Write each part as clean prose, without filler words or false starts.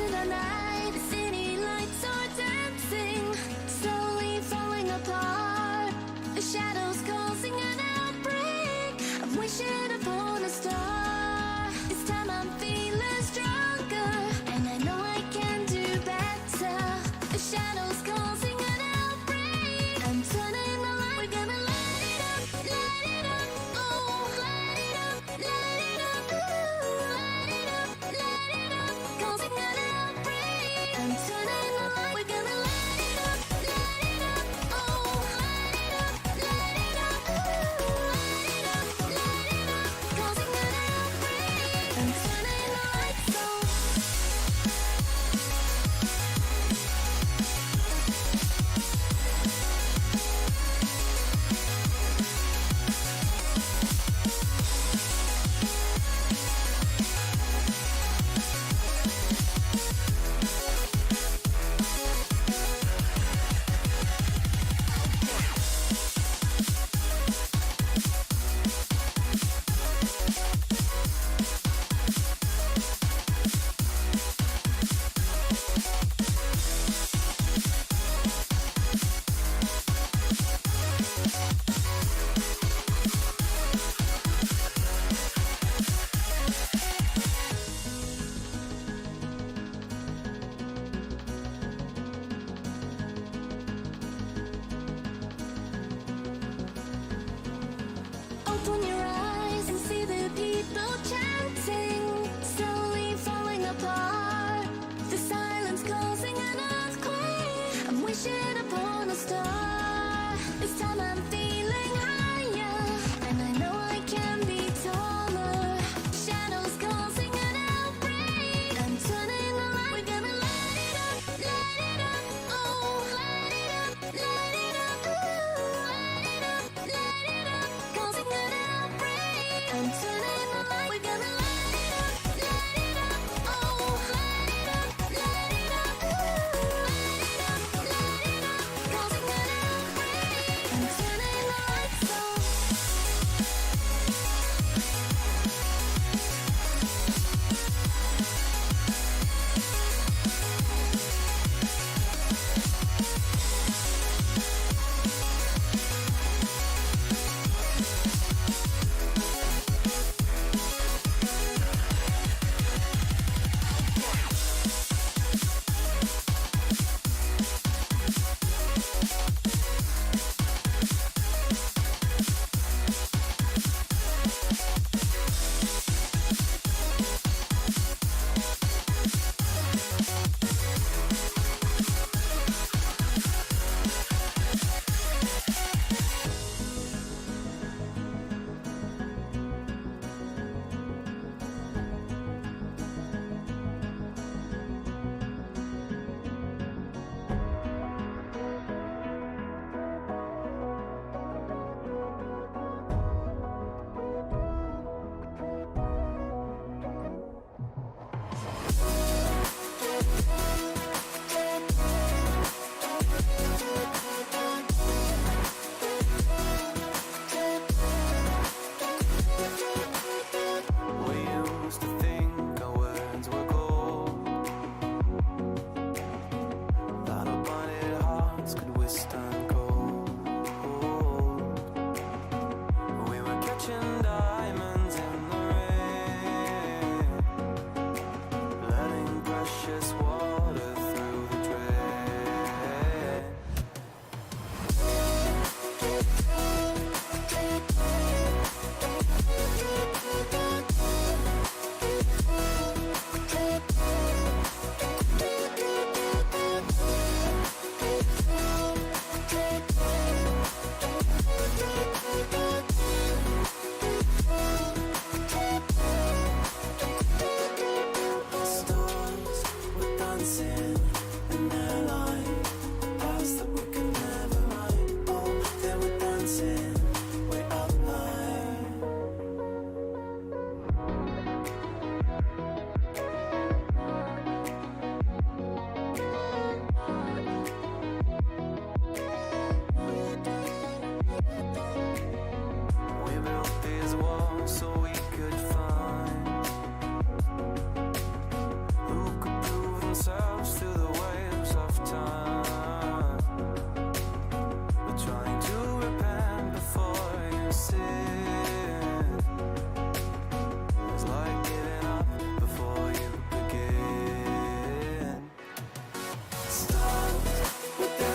into the night. The city lights are dancing, slowly falling apart. The shadows causing an outbreak. I'm wishing upon a star. This time I'm feeling stronger, and I know I can do better. The shadows causing an outbreak. I'm turning the light. We're gonna light it up, oh, light it up, ooh, light it up, causing an outbreak. I'm turning the light. We're gonna light it up, oh, light it up, ooh, light it up, causing an outbreak. I'm turning the lights on. Open your eyes and see the people chanting, slowly falling apart. The silence causing an earthquake. I'm wishing upon a star. This time I'm feeling higher, and I know I can be taller. Shadows causing an outbreak. I'm turning the light. We're gonna light it up, oh, light it up, ooh, light it up, causing an outbreak. I'm turning the light. We're gonna light it up, oh, light it up, ooh, light it up, causing an outbreak. I'm turning the lights on.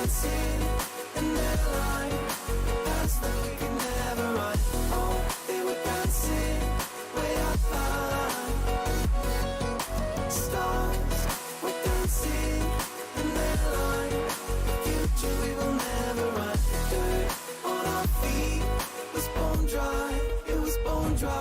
dancing in their line. That's like we can never run. Oh, they were dancing way up high. Stars were dancing in their line. The future we will never run. Dirt on our feet was bone dry. It was bone dry.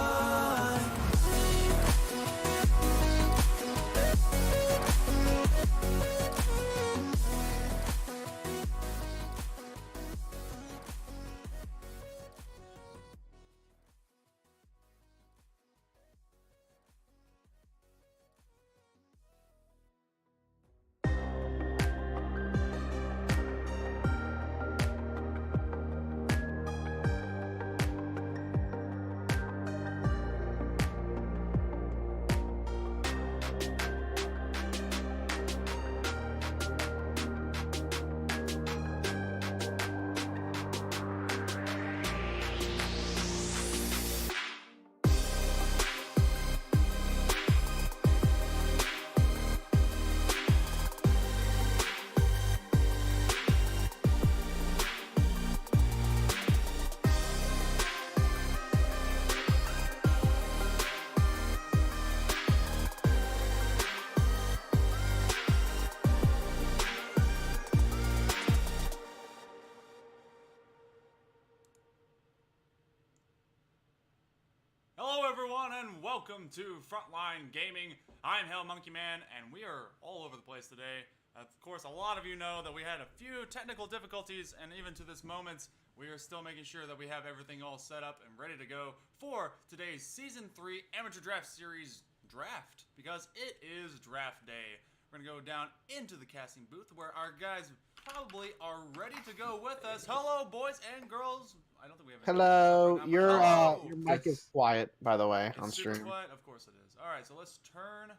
Hello everyone and welcome to Frontline Gaming. I'm Hell Monkey Man and we are all over the place today. Of course, a lot of you know that we had a few technical difficulties, and even to this moment, we are still making sure that we have everything all set up and ready to go for today's Season 3 Amateur Draft Series draft, because it is draft day. We're going to go down into the casting booth where our guys probably are ready to go with us. Hello, boys and girls. I don't think we have any Hello. right now, but Your hello. your mic is quiet, by the way, on It's super stream. quiet? Of course it is. All right, so let's turn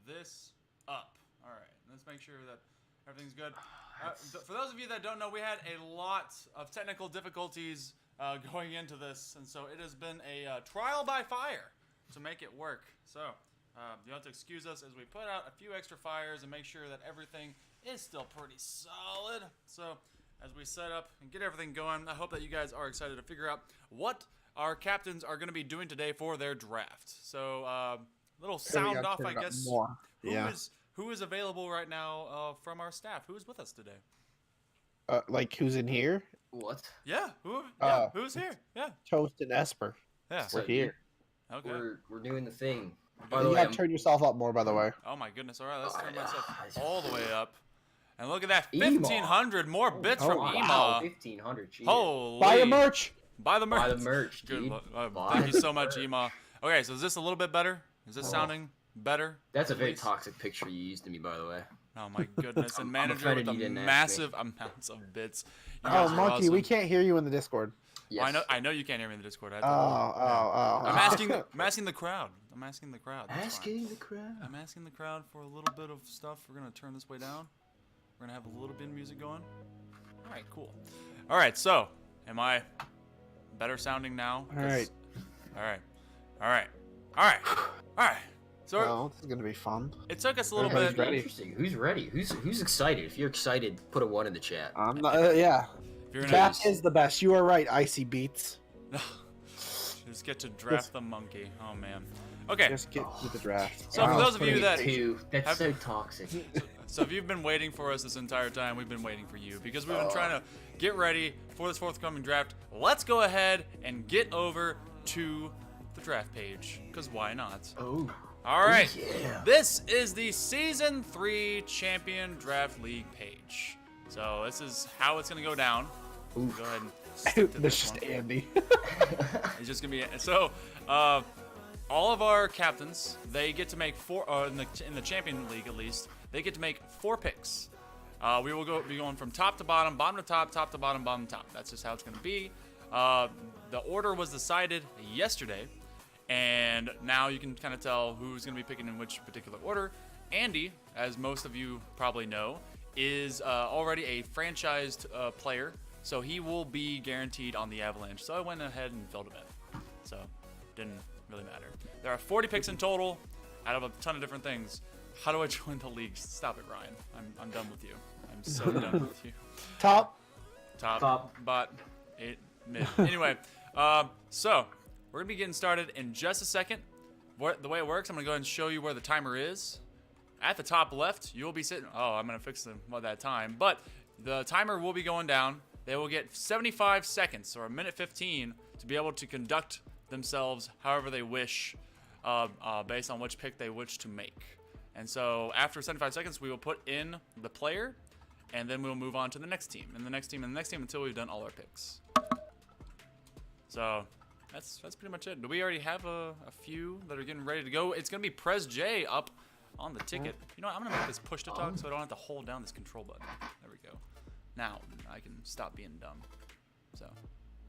this up. All right, let's make sure that everything's good. For those of you that don't know, we had a lot of technical difficulties going into this, and so it has been a trial by fire to make it work. So you have to excuse us as we put out a few extra fires and make sure that everything is still pretty solid. So as we set up and get everything going, I hope that you guys are excited to figure out what our captains are going to be doing today for their draft. So, little sound off, I guess. More. Yeah. Who is available right now from our staff? Who is with us today? Like who's in here? What? Yeah, who's here? Yeah, Toast and Esper. yeah. We're here. Okay. We're doing the thing. By the You way, gotta I'm- turn yourself up more, by the way. Oh my goodness! All right, let's turn myself all the way up. And look at that, Ema. 1,500 more bits from wow, Ema. 1,500. Geez. Holy! Buy your merch. Buy the merch. Buy the merch, Good dude. luck. Buy Thank you the so much, merch. Ema. Okay, so is this a little bit better? Is this sounding better? That's a At very least? toxic picture you used to me, by the way. Oh my goodness! And I'm manager with offended the you didn't ask me. massive amounts of bits. You Oh, guys are Monkey, we awesome. can't hear you in the Discord. Yes. I know you can't hear me in the Discord. I have Oh, to- oh. I'm asking the crowd. I'm asking the crowd. That's fine. Asking the crowd. I'm asking the crowd for a little bit of stuff. We're gonna turn this way down. We're gonna have a little bit of music going. All right, cool. All right, so am I better sounding now? All right. All right. All right. All right. All right. So Well, this is gonna be fun. it took us a little Okay. bit. Ready. Interesting. Who's ready? Who's excited? If you're excited, put a 1 in the chat. I'm not. Yeah. If you're gonna That is the best. You are right. Icy Beats. just get to draft the monkey. Oh man. Okay. Just get to the draft. So for those of you that That's have- so toxic. So if you've been waiting for us this entire time, we've been waiting for you because we've been trying to get ready for this forthcoming draft. Let's go ahead and get over to the draft page, because why not? Oh. All right, yeah. This is the Season 3 Champion Draft League page. So this is how it's going to go down. Go ahead and stick to That's this just one. Andy. It's just going to be... So, all of our captains, they get to make four... in the Champion League, at least, they get to make 4 picks. We will be going from top to bottom to top, top to bottom, bottom to top. That's just how it's going to be. The order was decided yesterday, and now you can kind of tell who's going to be picking in which particular order. Andy, as most of you probably know, is already a franchised player, so he will be guaranteed on the Avalanche. So I went ahead and filled him in. So didn't really matter. There are 40 picks in total out of a ton of different things. How do I join the league? Stop it, Ryan. I'm done with you. I'm so done with you. Top. Top, bot, 8, mid. Anyway, so we're gonna be getting started in just a second. The way it works, I'm gonna go ahead and show you where the timer is. At the top left, you'll be sitting. Oh, I'm gonna fix them by that time. But the timer will be going down. They will get 75 seconds or a minute 15 to be able to conduct themselves however they wish, based on which pick they wish to make. And so after 75 seconds, we will put in the player, and then we'll move on to the next team, and the next team, and the next team until we've done all our picks. So that's pretty much it. Do we already have a few that are getting ready to go? It's gonna be Prez J up on the ticket. You know what? I'm gonna make this push to talk so I don't have to hold down this control button. There we go. Now I can stop being dumb. So,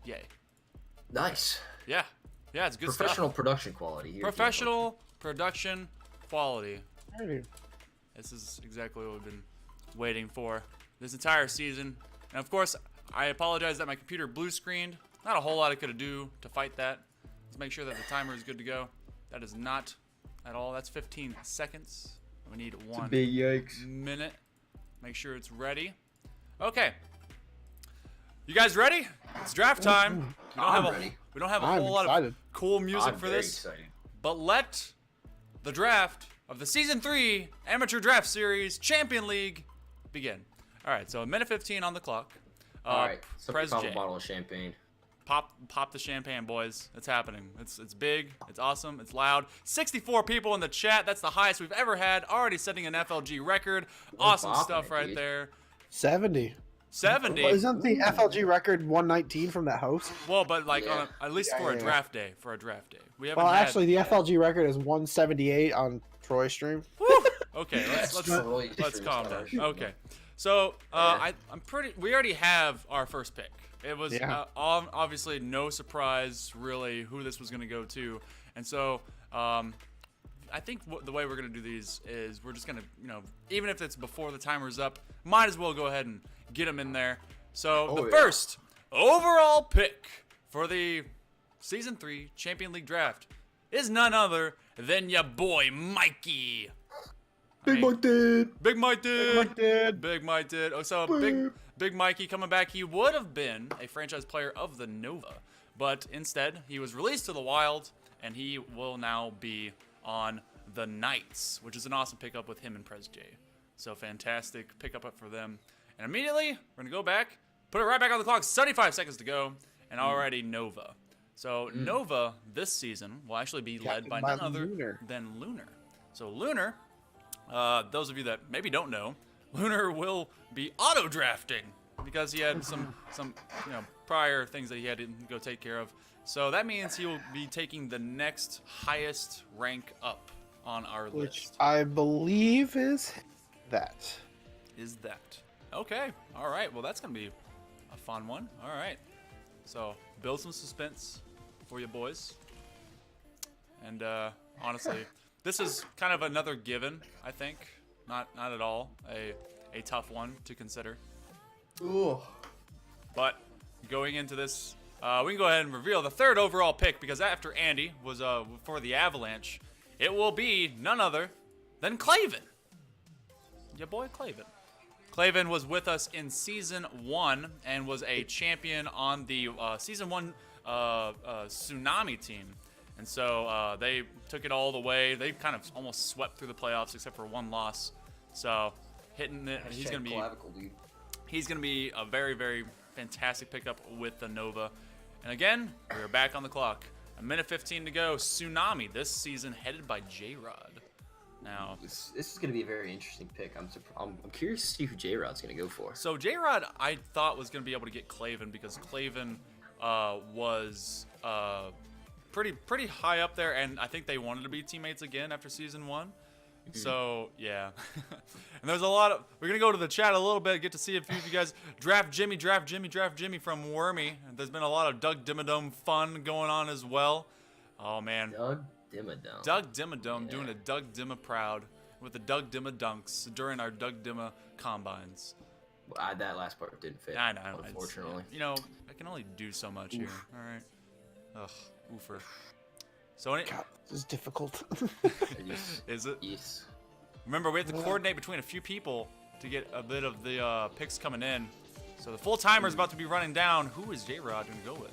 yay. Nice. Yeah, it's good Professional stuff. production quality here. Professional production quality. Alrighty. This is exactly what we've been waiting for this entire season. And of course, I apologize that my computer blue screened. Not a whole lot I could do to fight that. Let's make sure that the timer is good to go. That is not at all. That's 15 seconds. We need 1 yikes. minute. Make sure it's ready. Okay. You guys ready? It's draft time. I'm ready. We don't have a I'm whole lot excited. of cool music I'm for very this. excited. But let the draft of the Season 3 Amateur Draft Series Champion League begin. All right, so a minute 15 on the clock. All right. Prez Somebody pop J. a bottle of champagne. Pop the champagne, boys. It's happening. It's big. It's awesome. It's loud. 64 people in the chat. That's the highest we've ever had. Already setting an FLG record. Awesome bopping stuff it, right dude. there. 70. 70. Well, isn't the FLG record 119 from that host? Well, but like Yeah. at least Yeah, for a yeah. draft day. For a draft day. We haven't Well, had. actually, the FLG record is 178 on Troy stream. Okay, let's Troy let's stream calm stars. down. Okay, so I'm pretty. We already have our first pick. It was Yeah. obviously no surprise really who this was going to go to, and so I think the way we're going to do these is we're just going to even if it's before the timer's up, might as well go ahead and get them in there. So the yeah. first overall pick for the Season 3 Champion League Draft is none other than your boy Mikey. Big Mike did. Big Mike did. Mike did. Big Mike did. Oh, so Big Mikey coming back. He would have been a franchise player of the Nova, but instead he was released to the Wild, and he will now be on the Knights, which is an awesome pickup with him and Prez J. So fantastic pickup up for them. And immediately we're gonna go back, put it right back on the clock. 75 seconds to go, and already Nova. So Nova this season will actually be led Captained by by none other Lunar. than Lunar. So Lunar. Those of you that maybe don't know, Lunar will be auto drafting because he had some prior things that he had to go take care of. So that means he will be taking the next highest rank up on our Which list. I believe is that. Is that okay? All right. Well, that's gonna be a fun one. All right. So build some suspense for you boys. And honestly, this is kind of another given, I think. Not at all a tough one to consider. Ooh. But going into this, we can go ahead and reveal the third overall pick because after Andy was for the Avalanche, it will be none other than Claven. Your boy Claven. Claven was with us in Season 1 and was a champion on the Season 1 Tsunami team. And so they took it all the way. They kind of almost swept through the playoffs except for one loss. So hitting it, he's going to be clavicle, dude. he's going to be a very, very fantastic pickup with the Nova. And again, we're back on the clock. A minute 15 to go. Tsunami this season headed by J-Rod. Now, This is going to be a very interesting pick. I'm curious to see who J-Rod's going to go for. so J-Rod I thought was going to be able to get Claven because Claven was pretty high up there, and I think they wanted to be teammates again after Season 1. So, yeah. And there's a lot of... We're going to go to the chat a little bit, get to see if you guys draft Jimmy from Wormy. There's been a lot of Doug Dimmadome fun going on as well. Oh, man. Doug Dimmadome. Doug Dimmadome Yeah. doing a Doug Dimma proud with the Doug Dimma dunks during our Doug Dimma combines. That last part didn't fit. I know. it's- Unfortunately. I can only do so much here. All right. Ugh, oofer. So, God, this is difficult. I just- is it? yes. Remember, we have to coordinate between a few people to get a bit of the picks coming in. So the full timer is about to be running down. Who is J-Rod going to go with?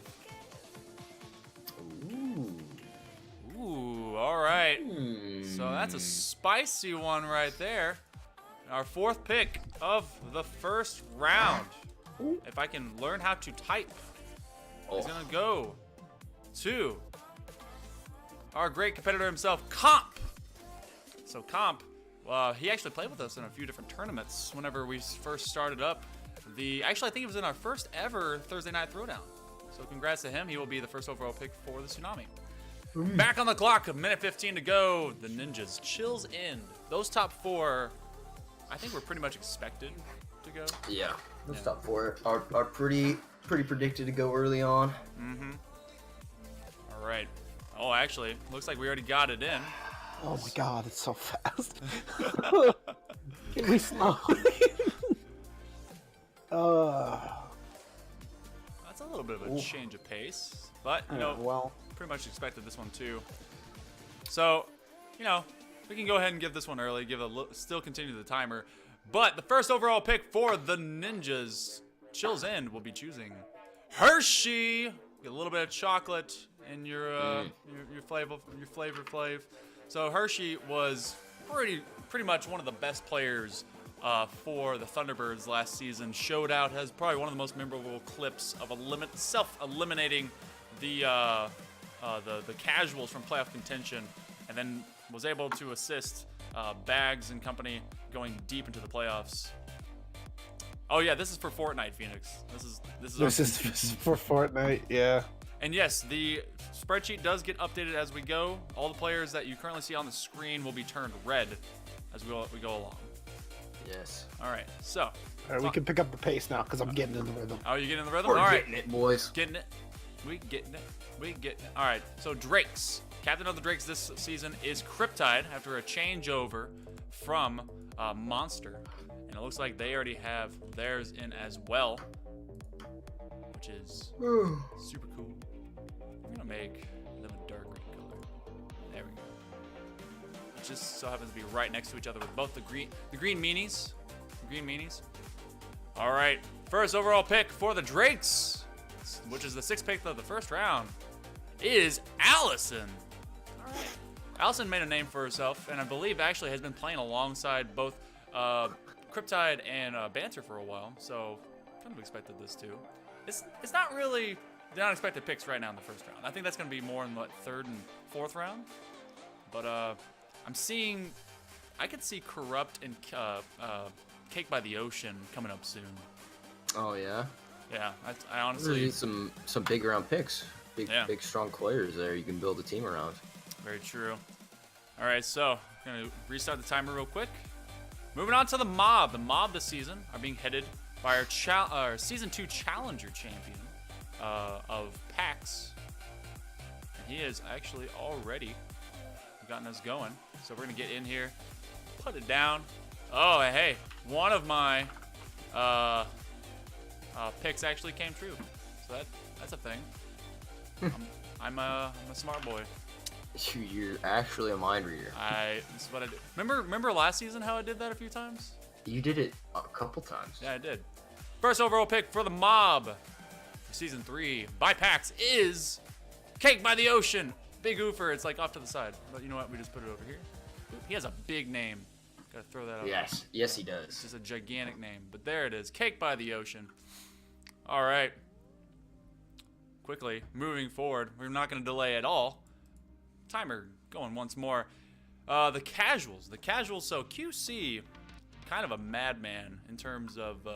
Ooh, all right. So that's a spicy one right there. Our fourth pick of the first round. If I can learn how to type, is going to go to our great competitor himself, Comp. So Comp, he actually played with us in a few different tournaments whenever we first started up. Actually, I think it was in our first ever Thursday Night Throwdown. So congrats to him. He will be the first overall pick for the Tsunami. Back on the clock, a minute 15 to go. The Ninjas, Chills End. Those top four, I think, were pretty much expected to go. Yeah, those top four are pretty predicted to go early on. All right. Oh, actually, looks like we already got it in. Oh my god, it's so fast. Can we slow? That's a little bit of a change of pace, but you know, well, pretty much expected this one too. So, you know, we can go ahead and give this one early, still continue the timer. But the first overall pick for the Ninjas, Chills End, will be choosing Hershey. Get a little bit of chocolate in your flavor flav. So Hershey was pretty much one of the best players for the Thunderbirds last season. Showed out, has probably one of the most memorable clips of self-eliminating the casuals from playoff contention, and then was able to assist Bags and company going deep into the playoffs. Oh yeah, this is for Fortnite, Phoenix. This is for Fortnite, yeah. And yes, the spreadsheet does get updated as we go. All the players that you currently see on the screen will be turned red as we go along. Yes. All right, so. All right, we can pick up the pace now because I'm getting in the rhythm. Oh, you getting in the rhythm? We're All right. getting it, boys. Getting it. We getting it. All right, so Drakes. Captain of the Drakes this season is Cryptide after a changeover from Monster. And it looks like they already have theirs in as well, which is super cool. I'm gonna make them a dark green color. There we go. It just so happens to be right next to each other with both the green meanies. All right, first overall pick for the Drakes, which is the sixth pick of the first round, is Allison. All right, Allison made a name for herself, and I believe actually has been playing alongside both Cryptide and Banter for a while, so kind of expected this too. It's not really the unexpected picks right now in the first round. I think that's going to be more in the third and fourth round. But I could see Corrupt and Cake by the Ocean coming up soon. Oh yeah. Yeah, I honestly Need some big round picks. Big strong players there you can build a team around. Very true. All right, so I'm gonna restart the timer real quick. Moving on to the Mob. The Mob this season are being headed by our Season 2 Challenger champion of PAX. And he has actually already gotten us going. So we're going to get in here, put it down. Oh, hey, one of my picks actually came true. So that's a thing. I'm a smart boy. You're actually a mind reader. This is what I did. Remember last season how I did that a few times? You did it a couple times. Yeah, I did. First overall pick for the Mob for Season 3 by PAX is Cake by the Ocean. Big oofer. It's like off to the side. But you know what? We just put it over here. He has a big name. Gotta throw that out. Yes, he does. It's just a gigantic name. But there it is. Cake by the Ocean. All right. Quickly, moving forward. We're not going to delay at all. Timer going once more. The casuals. So QC, kind of a madman in terms of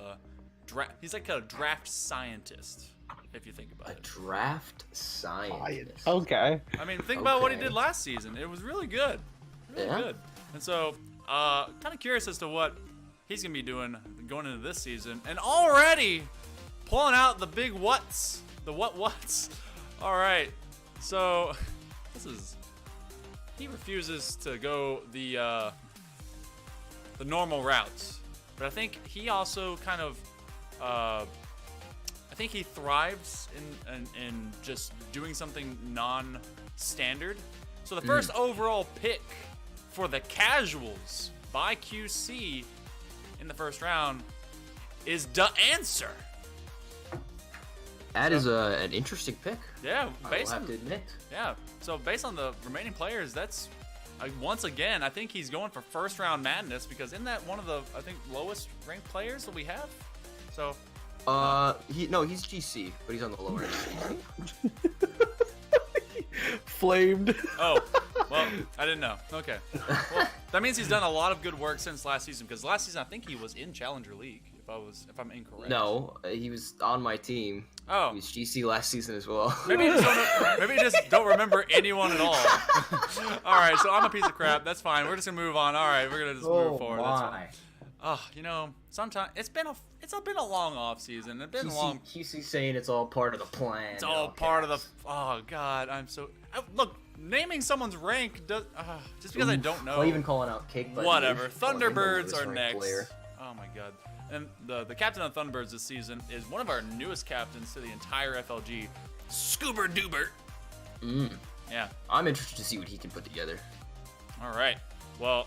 he's like a draft scientist, if you think about it. Draft scientist. Okay. I mean, think about what he did last season. It was really good. Really good. And so, kind of curious as to what he's going to be doing going into this season. And already pulling out the big whats. The whats. All right. So, he refuses to go the normal routes. But I think he also kind of, I think he thrives in just doing something non-standard. So the first overall pick for the casuals by QC in the first round is the answer. That is an interesting pick. Yeah, I will based have on to admit. yeah. So based on the remaining players, that's once again I think he's going for first round madness because isn't that one of the I think lowest ranked players that we have? So He's GC, but he's on the lower end. Flamed. oh, well I didn't know. Okay, well that means he's done a lot of good work since last season because last season I think he was in Challenger League if I'm incorrect. No, he was on my team. Oh. He was GC last season as well. Maybe you just don't remember anyone at all. All right, so I'm a piece of crap. That's fine. We're just gonna move on. All right, we're gonna just move forward. That's fine. Oh, sometimes it's been a long off season. It's been a long. QC saying it's all part of the plan. It's all part of the. Oh God, I'm so. Look, naming someone's rank does just because I don't know. Well, even calling out Cake. Buddy, Whatever. calling him the Thunderbirds lowest are ranked next. player. Oh my God. And the captain of Thunderbirds this season is one of our newest captains to the entire FLG, Scuba Dubert. Yeah. I'm interested to see what he can put together. All right. Well,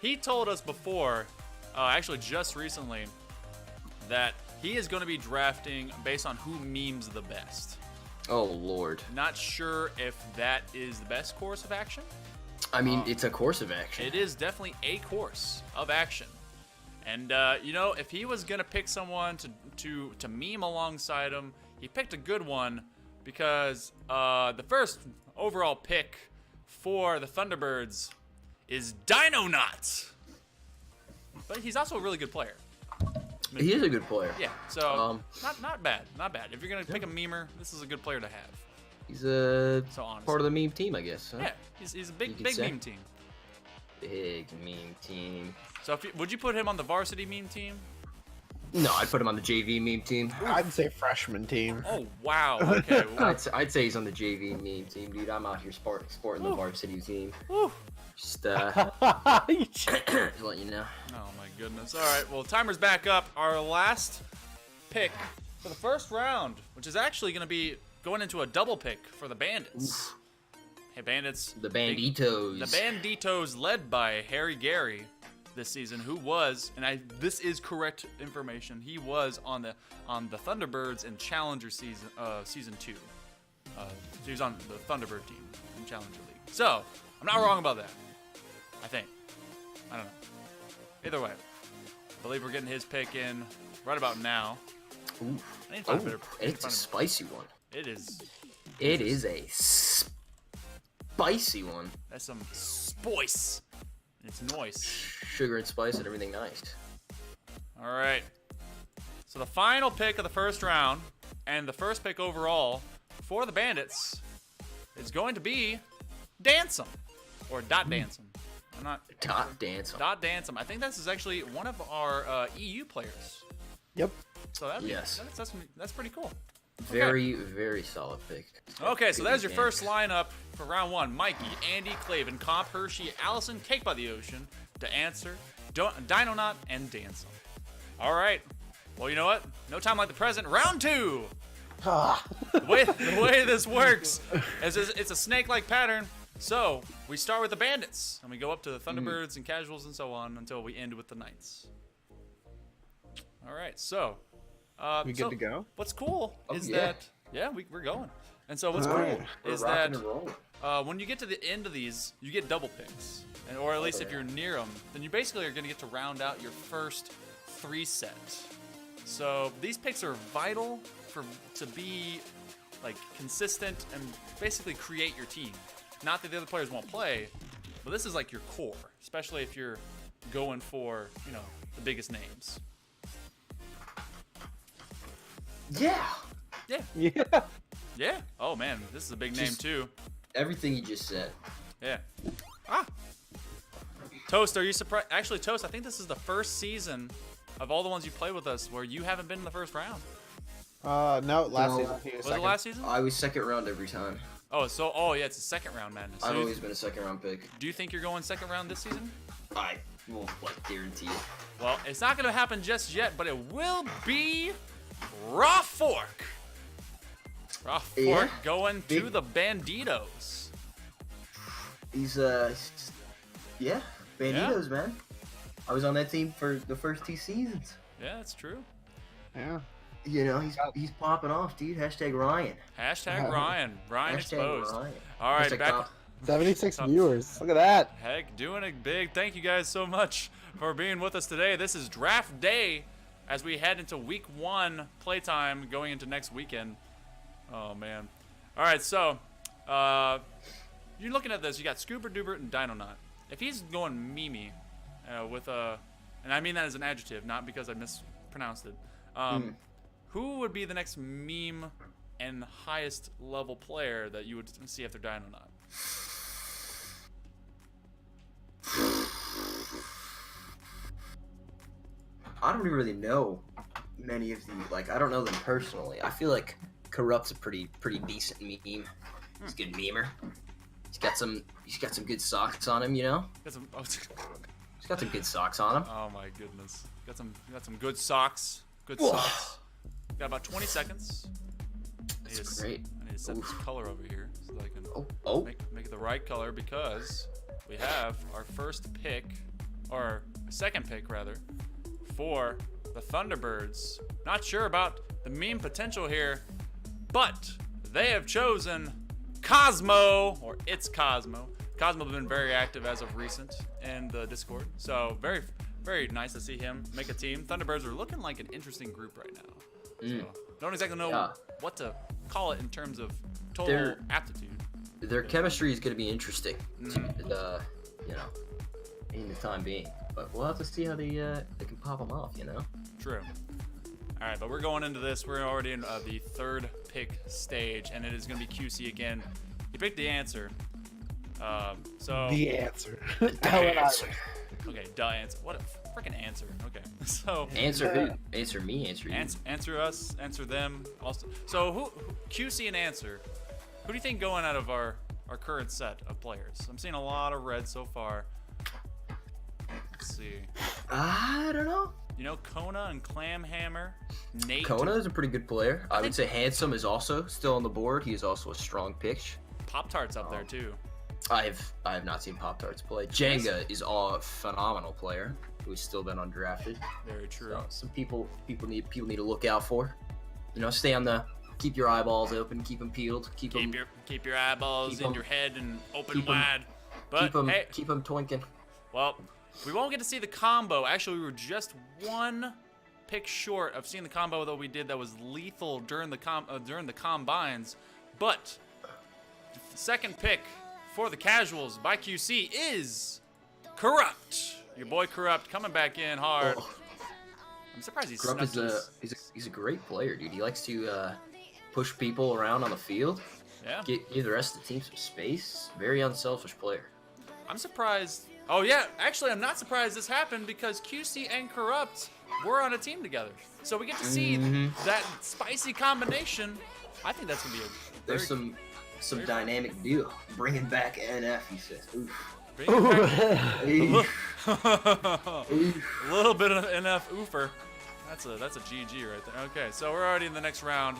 he told us before, actually just recently, that he is going to be drafting based on who memes the best. Oh Lord. Not sure if that is the best course of action. I mean, it's a course of action. It is definitely a course of action. And if he was gonna pick someone to meme alongside him, he picked a good one because the first overall pick for the Thunderbirds is Dinonaut. But he's also a really good player. He is a good player. Yeah, so not bad. If you're gonna pick a memer, this is a good player to have. He's a So honestly, part of the meme team, I guess. Huh? yeah, he's a You big could say. meme team. Big meme team. So would you put him on the varsity meme team? No, I'd put him on the JV meme team. I'd say freshman team. Oh wow. Okay. I'd say he's on the JV meme team, dude. I'm out here sporting the varsity team. Whew. Just just let you know. Oh my goodness. All right. Well, timer's back up. Our last pick for the first round, which is actually going to be going into a double pick for the Bandits. Hey, Bandits. The Banditos. The Banditos, led by Harry Gary this season, who was, and this is correct information, he was on the Thunderbirds in Challenger season 2. He was on the Thunderbird team in Challenger League. So I'm not wrong about that. I think. I don't know. Either way, I believe we're getting his pick in right about now. Ooh. I need to find a better. It's a spicy one. It is. It is a spicy one. That's some spice. It's noise. Sugar and spice and everything nice. All right. So the final pick of the first round and the first pick overall for the Bandits is going to be Dansum or Dot Dansum. I'm not. Dot Dansum. Dot Dansum. I think this is actually one of our EU players. Yep. So that'd be, Yes. that's pretty cool. Very, very solid pick. Okay, so there's your Good first game. lineup for round one. Mikey, Andy, Clavin, Comp, Hershey, Allison, Cake by the Ocean, To Answer, Dinonaut, and Dansum. All right. Well, you know what? No time like the present. Round two. The way this works is it's a snake-like pattern. So we start with the Bandits, and we go up to the Thunderbirds and Casuals and so on until we end with the Knights. All right, so We good to go? What's cool is yeah. that we're going. And so what's All cool right. is We're rocking that and rolling. when you get to the end of these, you get double picks, or at least if you're near them, then you basically are going to get to round out your first 3 sets. So these picks are vital to be like consistent and basically create your team. Not that the other players won't play, but this is like your core, especially if you're going for the biggest names. Yeah. Yeah. Yeah. Yeah. Oh man, this is a big name Just- too. Everything you just said. Yeah. Ah. Toast, are you surprised? Actually, Toast, I think this is the first season of all the ones you played with us where you haven't been in the first round. No, last No. season. He was Was it second. last season? I was second round every time. Oh yeah, it's a second round madness. So I've always been a second round pick. do you think you're going second round this season? I will guarantee it. Well, it's not going to happen just yet, but it will be Raw Fork. Raw Fork Yeah. going to Big- the Banditos. He's yeah, Banditos, man. I was on that team for the first 2 seasons. Yeah, that's true. Yeah. You know, he's popping off, dude. Hashtag Ryan. Hashtag Ryan. Ryan Hashtag exposed. Ryan. All right, Hashtag back. top. 76 Tough. viewers. Look at that. Heck, doing it big. Thank you guys so much for being with us today. This is draft day as we head into week 1 playtime going into next weekend. Oh, man. All right, so you're looking at this. You got Scoober Doober and Dinonaut. If he's going Mimi with a, and I mean that as an adjective, not because I mispronounced it, who would be the next meme and highest level player that you would see after Dinonaut? I don't really know many of the, like, I don't know them personally. I feel like Corrupt's a pretty decent meme. He's a good memer. He's got some good socks on him, you know? Got some, He's got some good socks on him. oh my goodness. Got some good socks. Good socks. Got about 20 seconds. That's great. I need to set this color over here so that I can Oh. make it the right color because we have our first pick, or second pick rather, for the Thunderbirds. Not sure about the meme potential here, but they have chosen Cosmo, or it's Cosmo. Cosmo has been very active as of recent in the Discord, so very, very nice to see him make a team. Thunderbirds are looking like an interesting group right now. So don't exactly know what to call it in terms of total aptitude. Their chemistry is going to be interesting, you know, in the time being. But we'll have to see how they can pop them off, you know? True. All right, but we're going into this. We're already in the third pick stage, and it is going to be QC again. He picked the answer. So The answer. okay, duh answer. What a freaking answer. Okay, so Answer who? Answer me, answer you. answer us, answer them. Also, so who QC and answer? Who do you think going out of our current set of players? I'm seeing a lot of red so far. Let's see. I don't know. You know, Kona and Clamhammer, Nate. Kona is a pretty good player. I would say Handsome is also still on the board. He is also a strong pick. Pop Tart's up there too. I have not seen Pop Tarts play. Jenga is a phenomenal player who has still been undrafted. Very true. So some people need to look out for. You know, keep your eyeballs open, keep them peeled, keep Keep your eyeballs keep in 'em- your head and open keep 'em- wide. But hey, keep them twinking. well, we won't get to see the combo. Actually, we were just one pick short of seeing the combo that we did that was lethal during the combines. But the second pick for the casuals by QC is Corrupt. Your boy Corrupt coming back in hard. Oh. I'm surprised he's Corrupt he's a great player, dude. He likes to push people around on the field, Yeah. give the rest of the team some space. Very unselfish player. I'm surprised. Oh yeah, actually, I'm not surprised this happened because QC and Corrupt were on a team together, so we get to see that spicy combination. I think that's gonna be There's some dynamic duo. Bringing back NF, he says. Oof. Oof. a little bit of NF oofer. That's a GG right there. Okay, so we're already in the next round.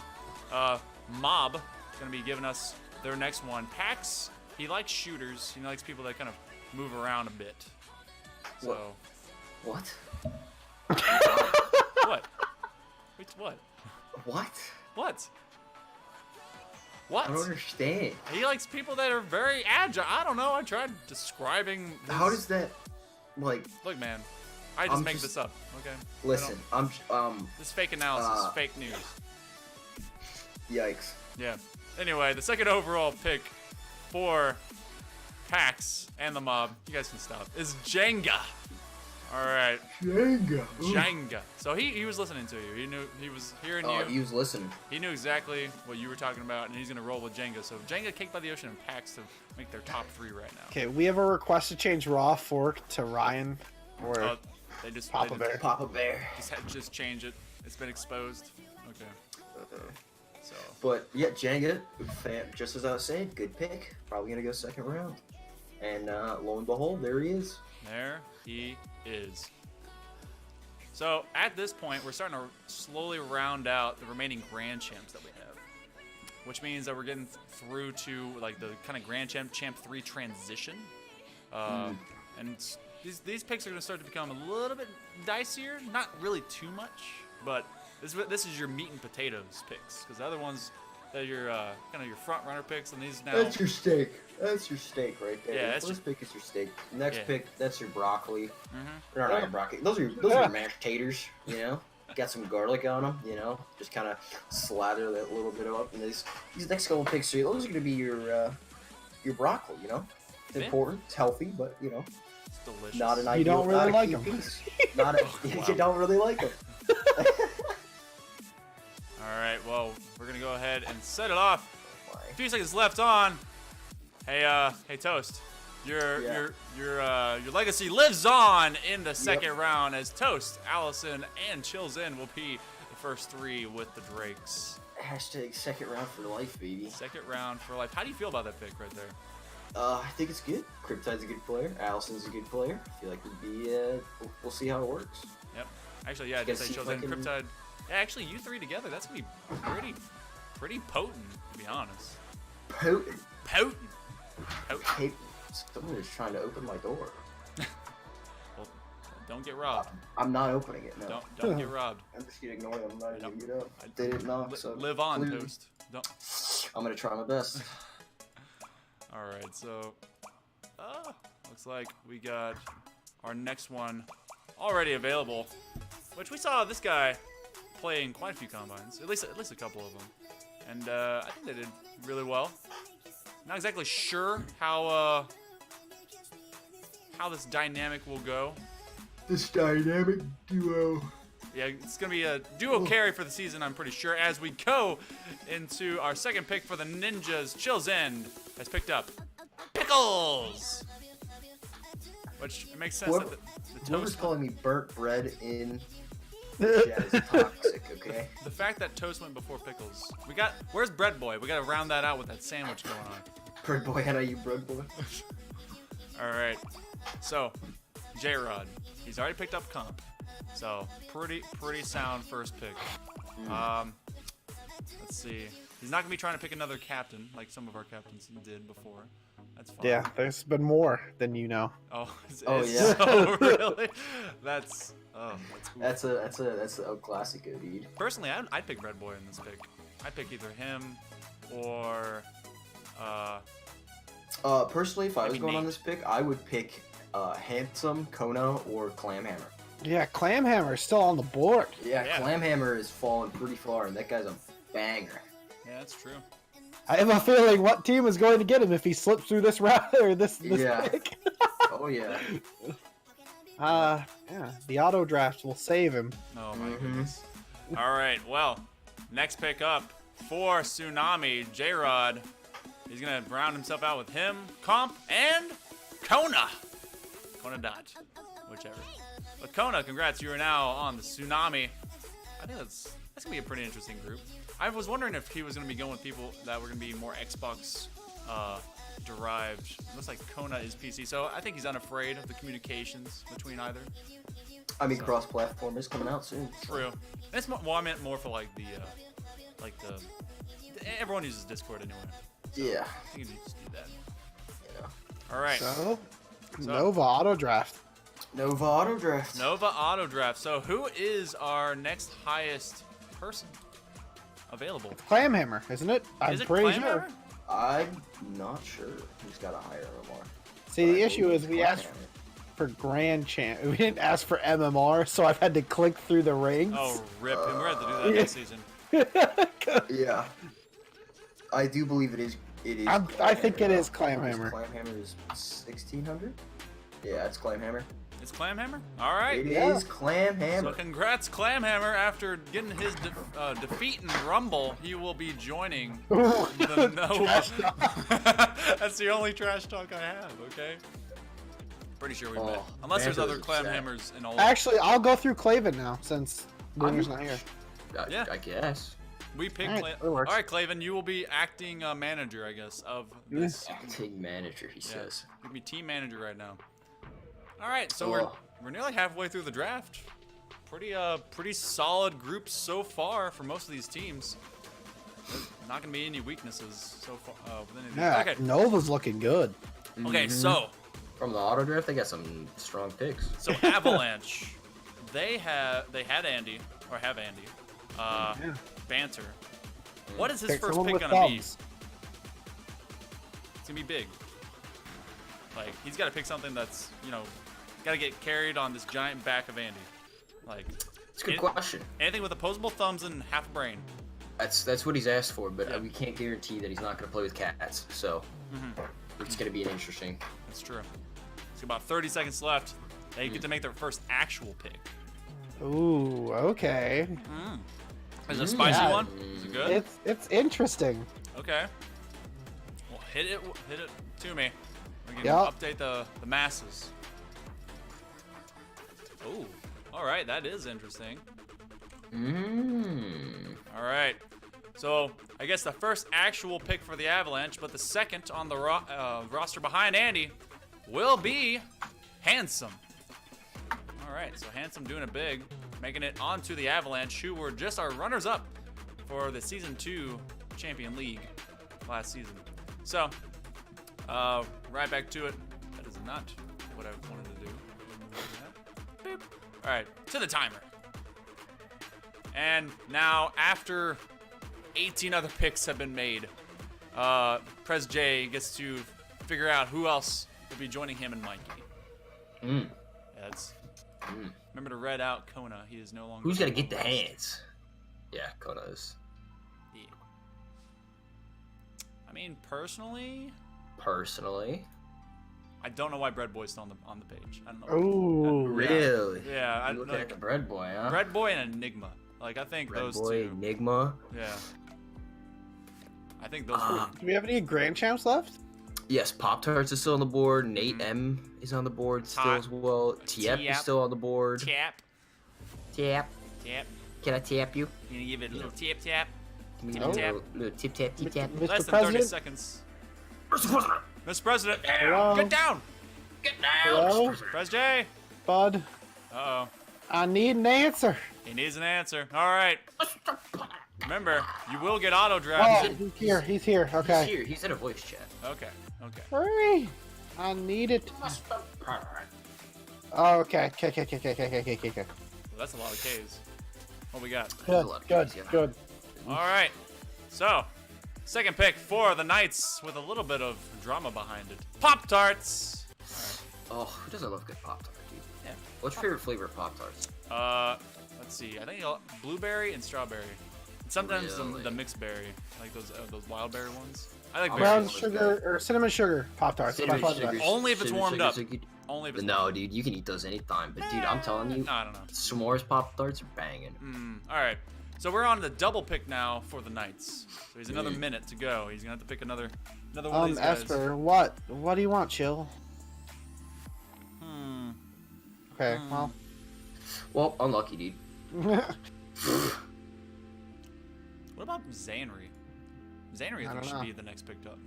Mob is gonna be giving us their next one. Pax, he likes shooters. He likes people that kind of move around a bit. So What? what? Wait, what? What? What? I don't understand. He likes people that are very agile. I don't know. I tried describing. How does that, like? Look, man. I just I'm make just- this up. Okay. Listen, This fake analysis, fake news. Yikes. Yeah. Anyway, the second overall pick for PAX and the mob, you guys can stop, is Jenga. All right. Jenga. So he was listening to you. He knew he was hearing you. He was listening. He knew exactly what you were talking about, and he's gonna roll with Jenga. So Jenga, Cake by the Ocean, and PAX to make their top 3 right now. Okay, we have a request to change Raw Fork to Ryan or They just Papa they Bear. Papa Bear. Just change it. It's been exposed. Okay. So But yeah, Jenga, just as I was saying, good pick. Probably gonna go second round. And lo and behold, there he is. there he is. So at this point, we're starting to slowly round out the remaining Grand Champs that we have, which means that we're getting through to like the kind of Grand Champ 3 transition. And these picks are gonna start to become a little bit dicier. Not really too much, but this is your meat and potatoes picks, because the other ones that are your kind of your front runner picks, and these now. That's your steak. That's your steak right there. Yeah, The that's first pick is your steak. Next Yeah. pick, that's your broccoli. Mhm. Or not your broccoli. Those are your mashed taters. You know, got some garlic on them. You know, just kind of slather that little bit up. And these next couple picks, those are gonna be your broccoli. You know, it's Yeah. important. It's healthy, but you know, It's delicious. not an You ideal. don't really not a like key 'em. piece. Not a, Wow. You don't really like them. All right, well, we're gonna go ahead and set it off. Oh A few seconds left on. Hey, Toast. Your Yeah. your legacy lives on in the second round as Toast, Allison, and Chills In will be the first three with the Drakes. Hashtag second round for life, baby. Second round for life. How do you feel about that pick right there? I think it's good. Cryptide's a good player. Allison's a good player. I feel like we'd be. We'll see how it works. Yep. Actually, yeah, I Guess just say see Chills if In, I can- Cryptide. Yeah, actually, you three together, that's gonna be pretty potent, to be honest. Potent. Potent. Hey, someone is trying to open my door. Well, don't get robbed. I'm not opening it. No. Don't get robbed. I'm just gonna ignore them. I'm not Don't- gonna get up. They didn't knock, so Live on, clearly- Toast. Don't. I'm gonna try my best. All right, so looks like we got our next one already available, which we saw this guy playing quite a few combines, at least a couple of them, and I think they did really well. Not exactly sure how this dynamic will go. This dynamic duo. Yeah, it's gonna be a duo carry for the season, I'm pretty sure, as we go into our second pick for the Ninjas. Chills End has picked up Pickles, which it makes sense What- that the Whoever's Toast. calling me burnt bread in chat is toxic. Okay. The fact that Toast went before Pickles. Where's Bread Boy? We gotta round that out with that sandwich going on. Bread boy, how you bread boy? All right, so J-Rod, he's already picked up comp, so pretty sound first pick. Let's see. He's not gonna be trying to pick another captain like some of our captains did before. That's fine. Yeah, there's been more than you know. Oh, Oh, it's yeah. so really? That's cool. That's a classic, dude. Personally, I'd pick Red Boy in this pick. I'd pick either him or Personally, if I was Maybe going on Nate. this pick, I would pick Handsome, Kona, or Clamhammer. Yeah, Clamhammer's still on the board. Yeah, Yeah. Clamhammer is falling pretty far, and that guy's a banger. yeah, that's true. I have a feeling what team is going to get him if he slips through this round or this Yeah. pick. Oh yeah. Yeah, the auto draft will save him. Oh my Mhm. goodness. All right, well, next pick up for Tsunami, J-Rod. He's gonna round himself out with him, Comp, and Kona. Kona Dot, whichever. But Kona, congrats, you are now on the Tsunami. I think that's gonna be a pretty interesting group. I was wondering if he was gonna be going with people that were gonna be more Xbox derived. Looks like Kona is PC, so I think he's unafraid of the communications between either. I mean, cross-platform is coming out soon. True. And it's more, well, I meant more for like the everyone uses Discord anyway. Yeah. I think you just do that. Yeah. All right. So, Nova auto draft. Nova auto draft. Nova Auto Draft. So who is our next highest person available? Clamhammer, isn't it? Is I'm it pretty Clamhammer? sure. I'm not sure who's got a higher MMR. See, But the I issue believe is we it's asked Clamhammer. for Grand Champ. We didn't ask for MMR, so I've had to click through the rings. Oh, rip. And we're going to have to do that next season. Yeah. I do believe it is. It is. I think it is Clamhammer. Clamhammer. Clamhammer is 1600. Yeah, it's Clamhammer. It's Clamhammer? All right. It is Yeah. Clamhammer. So congrats, Clamhammer. After getting his defeat in Rumble, he will be joining the Nova. That's the only trash talk I have, okay? Pretty sure we met. Unless there's other Banjo's upset. Clamhammers in all. Actually, I'll go through Claven now since Boomer's not here. Yeah. I guess. We picked All right, Cla- that works. All right, Claven, you will be acting manager, I guess, of this. Acting manager, he Yeah, says. you'll be team manager right now. All right, so Oh. we're nearly halfway through the draft. Pretty solid groups so far for most of these teams. There's not gonna be any weaknesses so far. Within any of these. Yeah, Okay. Nova's looking good. Okay, so From the auto draft, they got some strong picks. So Avalanche, they had Andy or have Andy, Yeah. Banter. What is his Pick first someone pick with gonna be? thumbs. It's gonna be big. Like he's got to pick something that's got to get carried on this giant back of Andy. Like It's a good any- question. anything with opposable thumbs and half a brain. That's what he's asked for, but Yeah. we can't guarantee that he's not going to play with cats. So it's going to be an interesting. That's true. It's about 30 seconds left. They get to make their first actual pick. Ooh, okay. Is it a spicy Yeah. one? Is it good? It's interesting. Okay. Well, hit it to me. We can Yep. update the masses. Oh, all right, that is interesting. All right, so I guess the first actual pick for the Avalanche, but the second on the roster behind Andy will be Handsome. All right, so Handsome doing it big, making it onto the Avalanche, who were just our runners-up for the Season 2 Champion League last season. So, right back to it. That is not what I wanted to do. Boop. All right, to the timer. And now, after 18 other picks have been made, Prez J gets to figure out who else will be joining him and Mikey. Yeah, that's. Remember to read out Kona. He is no longer. Who's going to get the hands? Yeah, Kona is. Yeah. I mean, personally, I don't know why Bread Boy's still on the page. I don't know. Ooh. Really? Yeah, I You looking at the bread boy, huh? Bread Boy and Enigma. Like I think Bread those boy, two. Enigma. Yeah. I think those are. Do we have any Grand Champs left? Yes, Pop Tarts is still on the board. Nate M is on the board still Top. as well. Tiep Tiep. is still on the board. Tap. Tap. Tap. Can I tap you? You gonna give it a little tap tap? Give me Tip a little, tap. little tip tap tip tap. Mr. Less than 30 President? seconds. Mr. President! Mr. President, Hello? get down! Get down! Hello? Mr. President. Prez J! Bud, Uh-oh. I need an answer. He needs an answer. All right. Remember, you will get auto Oh, drafted. he's here. He's here. He's Okay. here. He's in a voice chat. Okay. Okay. Hurry. I need it. Mr. President. Oh, okay. Okay. Well, that's a lot of K's. What we got? There's a Good. lot of Good. Ks, yeah. Good. All right. So, second pick for the Knights with a little bit of drama behind it. Pop Tarts. Oh, who doesn't love good Pop Tart, dude? Yeah. What's your favorite flavor of Pop Tarts? Let's see. I think blueberry and strawberry. And sometimes Really? the mixed berry, like those wild berry ones. I like Oh, berry Brown ones. sugar or cinnamon sugar Pop Tarts. Cinnamon sugars. Only if it's Cinnamon warmed up. sugars are good. Only if it's No, dude, you can eat those anytime. But dude, I'm telling you, No, I don't know. s'mores Pop Tarts are banging. All right. So we're on the double pick now for the Knights. So he's another minute to go. He's gonna have to pick another one of these guys. Esper, what? What do you want, Chill? Okay, well. Well, unlucky, dude. What about Zanry? Zanry I don't should know. be the next pickup.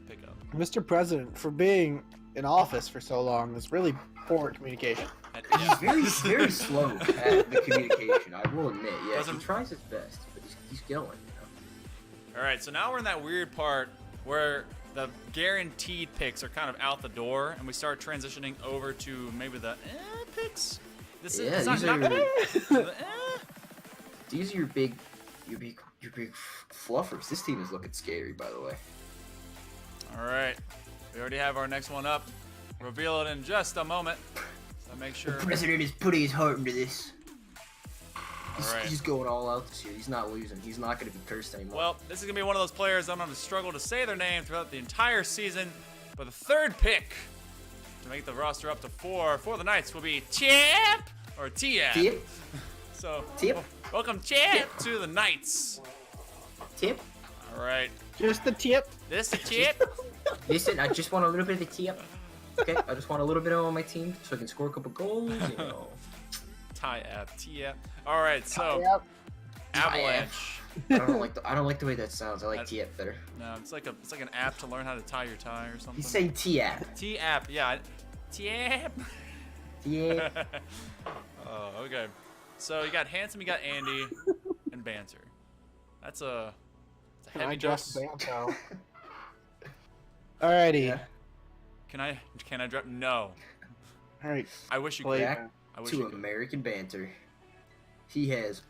Mr. President, for being in office for so long, is really poor communication. He's very slow at the communication. I will admit. Yeah, Doesn't- he tries his best, but he's going. All right, so now we're in that weird part where the guaranteed picks are kind of out the door, and we start transitioning over to maybe the picks. This Yeah, is these not, are- not These are your big fluffers. This team is looking scary, by the way. All right, we already have our next one up. Reveal it in just a moment. So make sure. President is putting his heart into this. All right. He's going all out this year. He's not losing. He's not going to be cursed anymore. Well, this is gonna be one of those players I'm gonna struggle to say their name throughout the entire season. But the third pick to make the roster up to 4 for the Knights will be Chip or Tiap. Tip, So Tip. welcome Chip to the Knights. tip. All right, Just the tip. this is Chip. Listen, I just want a little bit of the tip. Okay, I just want a little bit on my team so I can score a couple goals. You know. Tiap. All right, so Yep. Avalanche. I don't like the way that sounds. I like tip better. No, it's like an app to learn how to tie your tie or something. He's saying tip. Tiap, yeah. Tiap. Tip. Oh, okay. So you got Handsome, you got Andy, and Banter. That's a Can I heavy just dose. Banto? Alrighty. Yeah. Can I drop? No. All right. I wish you Clay. could. Back I wish to you could. American Banter. He has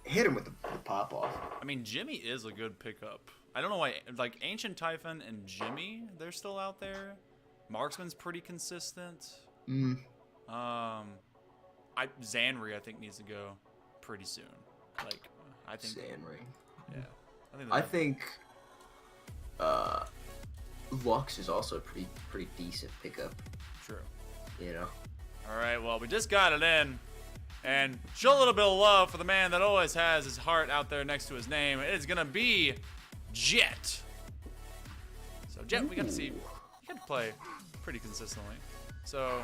hit him with the pop off. I mean, Jimmy is a good pickup. I don't know why, like, Ancient Typhon and Jimmy, they're still out there. Marksman's pretty consistent. Zanri, I think, needs to go pretty soon. Like, I think. Zanri. Yeah. I think Lux is also a pretty decent pickup. True. You know. All right, well, we just got it in. And show a little bit of love for the man that always has his heart out there next to his name. It is going to be Jet. So, Jet, we got to see. He got to play pretty consistently. So,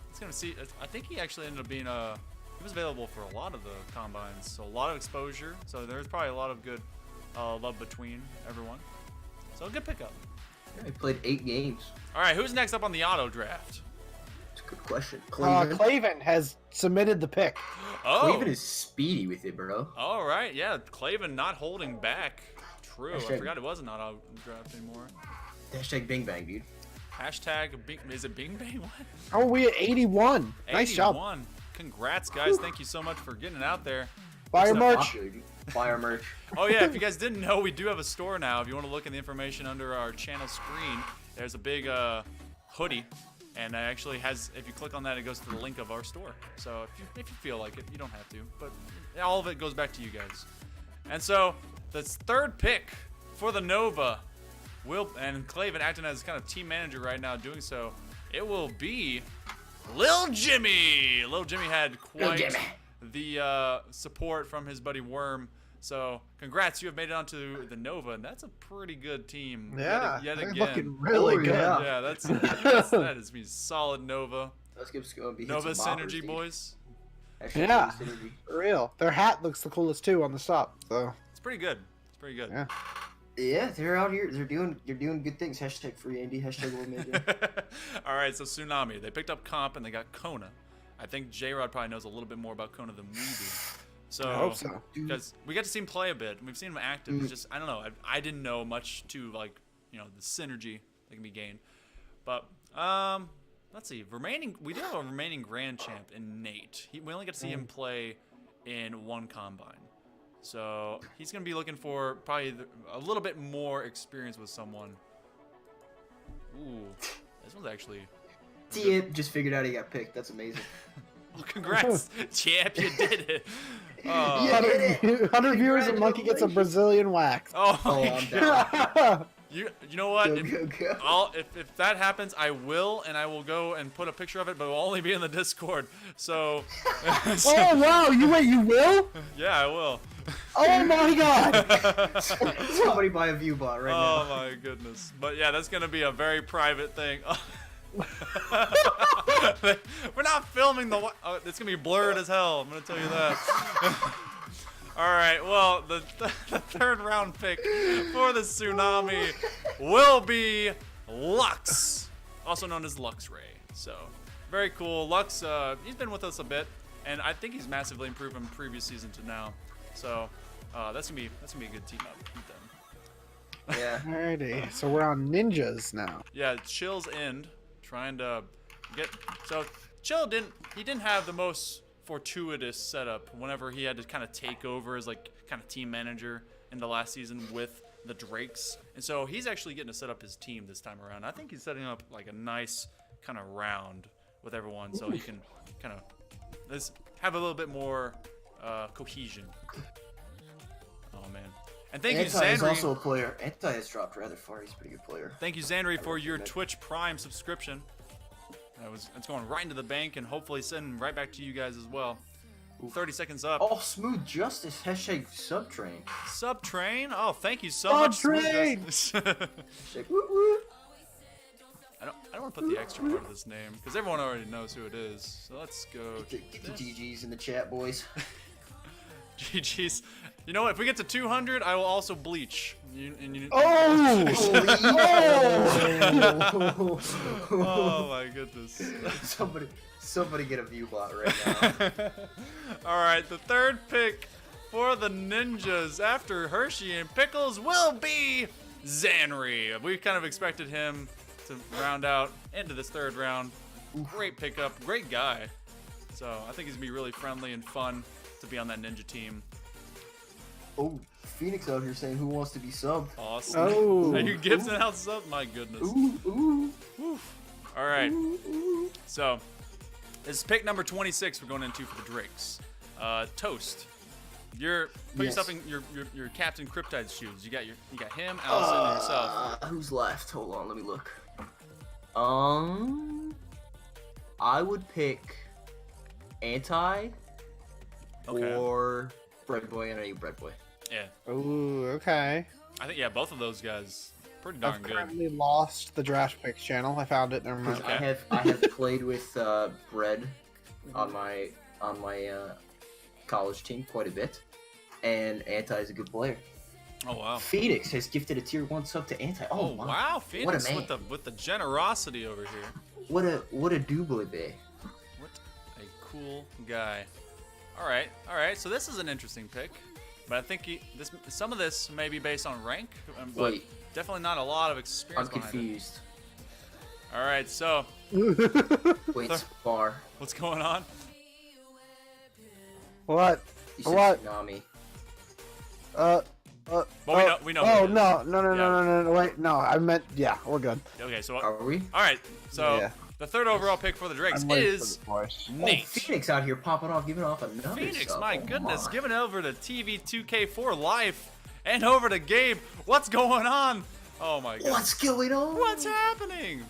it's going to see. I think he actually ended up being he was available for a lot of the combines. So, a lot of exposure. So, there's probably a lot of good love between everyone. So, a good pickup. Yeah, he played 8 games. All right, who's next up on the auto draft? It's a good question. Cleveland. Claven has submitted the pick. Oh. Cleveland is speedy with it, bro. All right, yeah, Claven not holding back. True, I Hashtag- forgot it wasn't auto draft anymore. Hashtag Bing Bang, dude. Hashtag Bing, is it Bing Bang? What? How are we at 81? Nice job. 81. Congrats, guys! Thank you so much for getting it out there. Buy your Looks like- merch. Popular, dude. Buy our merch. Oh yeah, if you guys didn't know, we do have a store now. If you want to look at the information under our channel screen, there's a big hoodie, and it actually has. If you click on that, it goes to the link of our store. So if you feel like it, you don't have to, but all of it goes back to you guys. And so the third pick for the Nova, and Claven acting as kind of team manager right now, doing so, it will be Lil Jimmy. Lil Jimmy had quite Jimmy. the support from his buddy Worm. So congrats, you have made it onto the Nova, and that's a pretty good team. Yeah, yet they're again. looking really Oh, good. yeah. Yeah, that is me solid Nova. Let's get going. Be Nova synergy, boys. Hashtag Yeah. Nova synergy. For real. Their hat looks the coolest too on the top. So It's pretty good. It's pretty good. yeah. Yeah, they're out here. They're doing good things. Hashtag free Andy. Hashtag Will Major. All right, so Tsunami. They picked up Comp and they got Kona. I think J-Rod probably knows a little bit more about Kona than we do. So, I hope so. Because we got to see him play a bit. We've seen him active. It's just, I don't know. I didn't know much to, like, the synergy that can be gained. But, let's see. We do have a remaining Grand Champ in Nate. We only get to see him play in one combine. So, he's going to be looking for probably a little bit more experience with someone. Ooh, this one's actually... Tip just figured out he got picked. That's amazing. Well, congrats, champ, you did it. Oh, Yeah. 100 viewers a monkey gets a Brazilian wax. oh Oh, my I'm God. down. You know what? Go, If, go, go. if that happens, I will go and put a picture of it, but it will only be in the Discord. So, Oh wow! You will? yeah, I will. Oh my god! Somebody buy a view bot right Oh now. my goodness. But yeah, that's gonna be a very private thing. We're not filming the. It's gonna be blurred as hell. I'm gonna tell you that. All right. Well, the third round pick for the Tsunami will be Lux, also known as Luxray. So very cool. Lux, he's been with us a bit, and I think he's massively improved from previous season to now. So that's gonna be a good team up with them. Yeah. Alrighty, so we're on ninjas now. Yeah, Chill's end, trying to get. So Chill didn't have the most fortuitous setup whenever he had to kind of take over as like kind of team manager in the last season with the Drakes, and so he's actually getting to set up his team this time around. I think he's setting up like a nice kind of round with everyone, so he can kind of have a little bit more cohesion. Oh man. And thank you, Anti is Zandri. also a player. Anti has dropped rather far. He's a pretty good player. Thank you, Zandri, for your Twitch Prime subscription. It's going right into the bank and hopefully sending right back to you guys as well. 30 seconds up. Oh, Smooth Justice. Hashtag Subtrain. Subtrain. Oh, thank you so much. Subtrain! Hashtag woo woo. I don't want to put the extra part of this name because everyone already knows who it is. So let's go. Get the GGs in the chat, boys. GG's. You know what? If we get to 200, I will also bleach. Oh! Oh my goodness. Somebody get a view bot right now. All right, the third pick for the Ninjas after Hershey and Pickles will be Zanri. We kind of expected him to round out into this third round. Great pickup, great guy. So I think he's gonna be really friendly and fun to be on that ninja team. Oh, Phoenix out here saying who wants to be subbed. Awesome. Oh. Are you Gibson house up? My goodness. Ooh. All right. So this is pick number 26 we're going into for the Drakes. Toast. Put yourself in your Captain Cryptide's shoes. You got him, Allison, and yourself. Who's left? Hold on, let me look. I would pick Anti Okay. or Bread Boy, and I need Bread Boy. Yeah. Ooh, okay. I think both of those guys pretty darn I've good. currently lost the Draft Picks channel. I found it. Never mind. Okay. I have played with Bread on my college team quite a bit, and Anti is a good player. Oh wow. Phoenix has gifted a tier 1 sub to Anti. Oh wow, Phoenix man. with the generosity over here. What a double be. What a cool guy. All right. So this is an interesting pick, but I think some of this may be based on rank, but Wait. definitely not a lot of I'm experience behind confused. it. All right, so Wait, Spar. what's going on? What? You said What? Tsunami. Well, we know Oh who it is. no! Wait, no. I meant yeah. We're good. Okay, so Are we? all right, so Yeah. the third overall pick for the Drakes I'm waiting for is the voice. Nate. Oh, Phoenix out here popping off, giving off another Phoenix, sub. my Oh, goodness, my. giving it over to TV2K4 Life and over to Gabe. What's going on? Oh my god. What's going on? What's happening?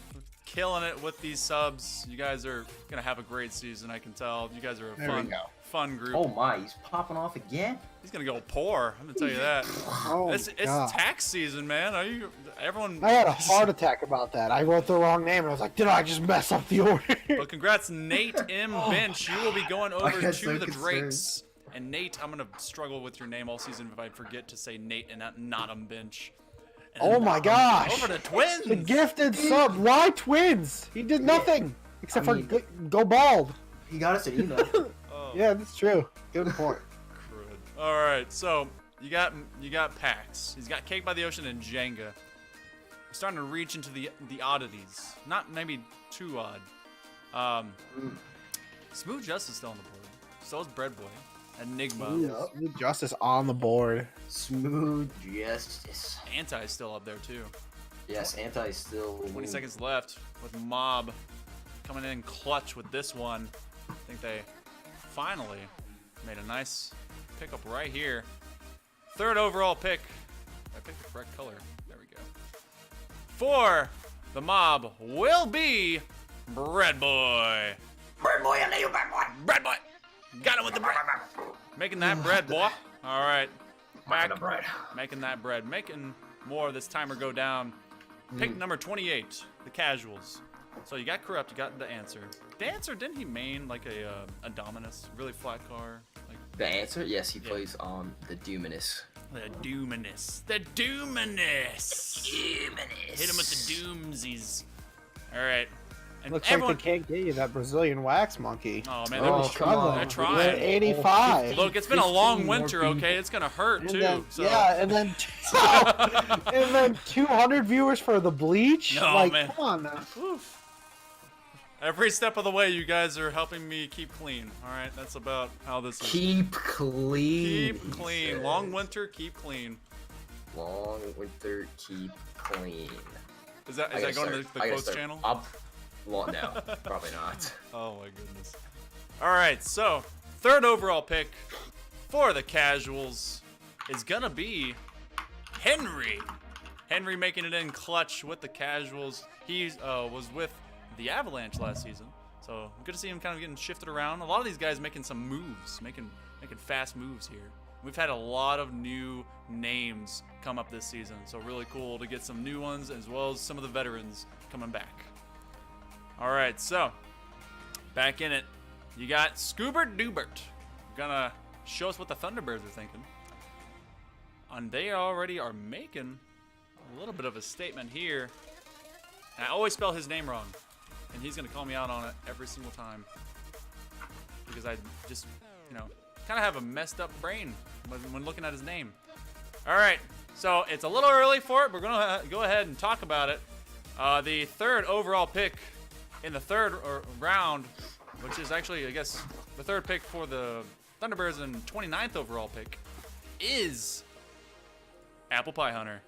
Killing it with these subs. You guys are gonna have a great season, I can tell. You guys are a There we go. fun group. Oh my, he's popping off again. He's gonna go poor. I'm gonna tell you that. Oh It's God. tax season, man. Everyone. I had a heart attack about that. I wrote the wrong name and I was like, did I just mess up the order? Well, congrats, Nate M. Bench. You will be going over got to so the concerned. Drakes. And Nate, I'm gonna struggle with your name all season if I forget to say Nate and not Bench. And Oh my gosh. Over to Twins. The gifted sub. Why twins? He did nothing except I mean- for go bald. He got us an email. Oh, Yeah, that's true. Good point. crud. All right, so you got Pax. He's got Cake by the Ocean and Jenga. We're starting to reach into the oddities. Not maybe too odd. Smooth Justice still on the board. So is Bread Boy. Enigma. Smooth Justice on the board. Smooth Justice. Anti is still up there too. Yes, Anti is still. 20 seconds left with Mob coming in clutch with this one. I think they finally made a nice pickup right here. Third overall pick. I picked the correct color. There we go. For the Mob will be Bread Boy. Bird boy, I know you, bird boy. Bread Boy. Got him with the bread. Making that bread, boy. All right. Back. the bread. Making that bread. Making more of this timer go down. Pick number 28, the Casuals. So you got Corrupt, you got the Answer. The Answer, didn't he main like a Dominus? Really flat car? Like The answer? Yes, he plays on the Doominus. the Doominus. The Doominus. Hit him with the Doomsies. All right. And Looks everyone, like they can't get you that Brazilian wax monkey. oh man, Oh, they're come on. They're trying. We're at 85. Look, it's been a long 15 more winter, okay? people. It's gonna hurt And too. then, So. yeah, and then and then 200 viewers for the bleach. No, like, man. come on now. Oof. Every step of the way, you guys are helping me keep clean. All right, that's about how this is. Keep clean. Keep he clean. said. Long winter, keep clean. Long winter, keep clean. Is that I gotta going to start- the I gotta quotes start- channel? Well, no, probably not. Oh my goodness. All right, so third overall pick for the Casuals is gonna be Henry. Henry making it in clutch with the Casuals. He was with the Avalanche last season, so good to see him kind of getting shifted around. A lot of these guys making some moves, making fast moves here. We've had a lot of new names come up this season, so really cool to get some new ones as well as some of the veterans coming back. All right, so back in it, you got Scoobert Dubert. Gonna show us what the Thunderbirds are thinking. And they already are making a little bit of a statement here. And I always spell his name wrong, and he's gonna call me out on it every single time because I just, kind of have a messed up brain when looking at his name. All right, so it's a little early for it. We're gonna go ahead and talk about it. The third overall pick in the third round, which is actually, I guess, the third pick for the Thunderbirds and 29th overall pick, is Apple Pie Hunter.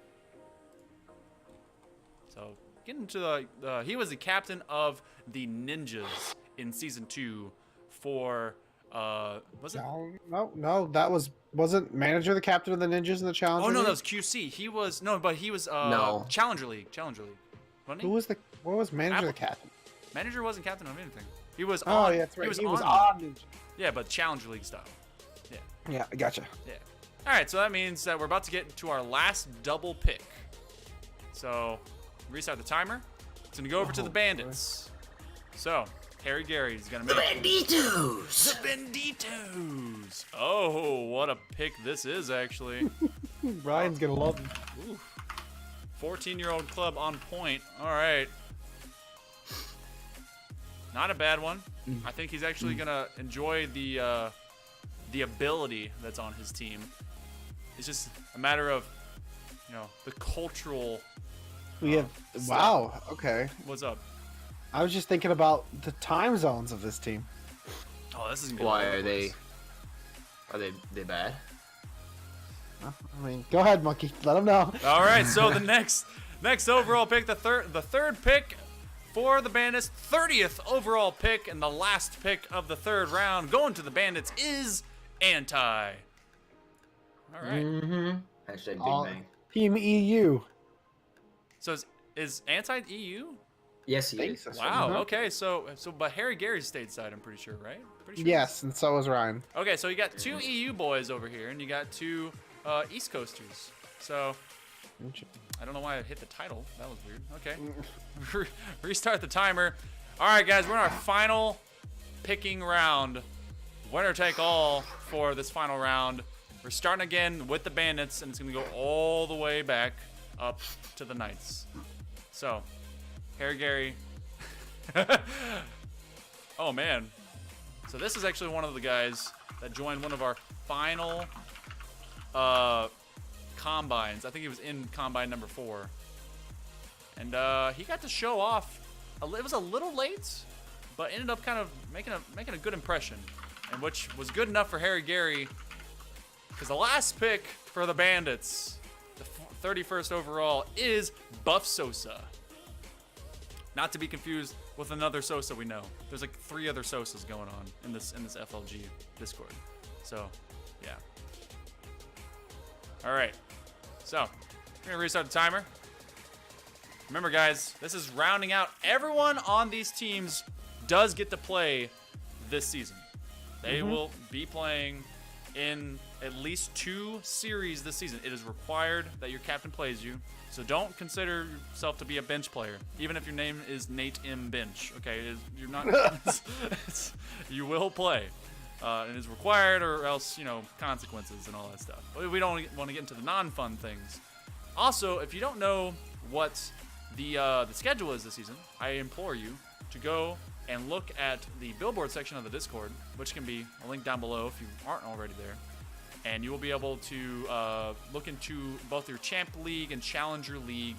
So, getting into he was the captain of the Ninjas in season 2 for, was it? No, that wasn't manager the captain of the Ninjas in the Challenger Oh, no, League? that was QC. He was, but he was, No. Challenger League, wasn't he? What was manager Apple- the captain? Manager wasn't captain of anything. He was Oh, on, yeah, that's right. He was on Ninja. Yeah, but Challenger League style. Yeah, I gotcha. Yeah. All right, so that means that we're about to get to our last double pick. So, restart the timer. It's gonna go over to the Oh, Bandits. So, Harry Gary's gonna make Banditos. the Banditos. Oh, what a pick this is actually. Ryan's gonna love him. 14-year-old club on point. All right. Not a bad one. I think he's actually gonna enjoy the ability that's on his team. It's just a matter of, the cultural. We have wow. Okay, What's up? I was just thinking about the time zones of this team. Oh, this is gonna be. Why all over are the they? place. Are they bad? I mean, go ahead, monkey. Let them know. All right, so the next overall pick, the third pick for the Bandits, 30th overall pick, and the last pick of the third round, going to the Bandits is Anti. All right. Mm-hmm. Hashtag Big Bang. Team EU. So is Anti EU? Yes, he Think is. so. Wow. Uh-huh. Okay. So but Harry Gary's stateside, I'm pretty sure, right? Pretty sure. Yes, and so is Ryan. Okay, so you got 2 EU boys over here, and you got 2 East Coasters. So I don't know why I hit the title. That was weird. Okay. Restart the timer. All right, guys, we're in our final picking round. Winner take all for this final round. We're starting again with the Bandits, and it's going to go all the way back up to the Knights. So, Harry Gary. Oh, man. So this is actually one of the guys that joined one of our final combines. I think he was in combine number 4. And he got to show off. It was a little late, but ended up kind of making a good impression, and which was good enough for Harry Gary, because the last pick for the Bandits, the 31st overall, is Buff Sosa. Not to be confused with another Sosa we know. There's like 3 other Sosas going on in this FLG Discord. So, yeah. All right. So, we're gonna restart the timer. Remember, guys, this is rounding out. Everyone on these teams does get to play this season. They will be playing in at least 2 series this season. It is required that your captain plays you, so don't consider yourself to be a bench player, even if your name is Nate M. Bench. Okay, you're not. You will play, and it's required, or else consequences and all that stuff. But we don't want to get into the non-fun things. Also, if you don't know what the schedule is this season, I implore you to go and look at the Billboard section of the Discord, which can be a link down below if you aren't already there. And you will be able to look into both your Champ League and Challenger League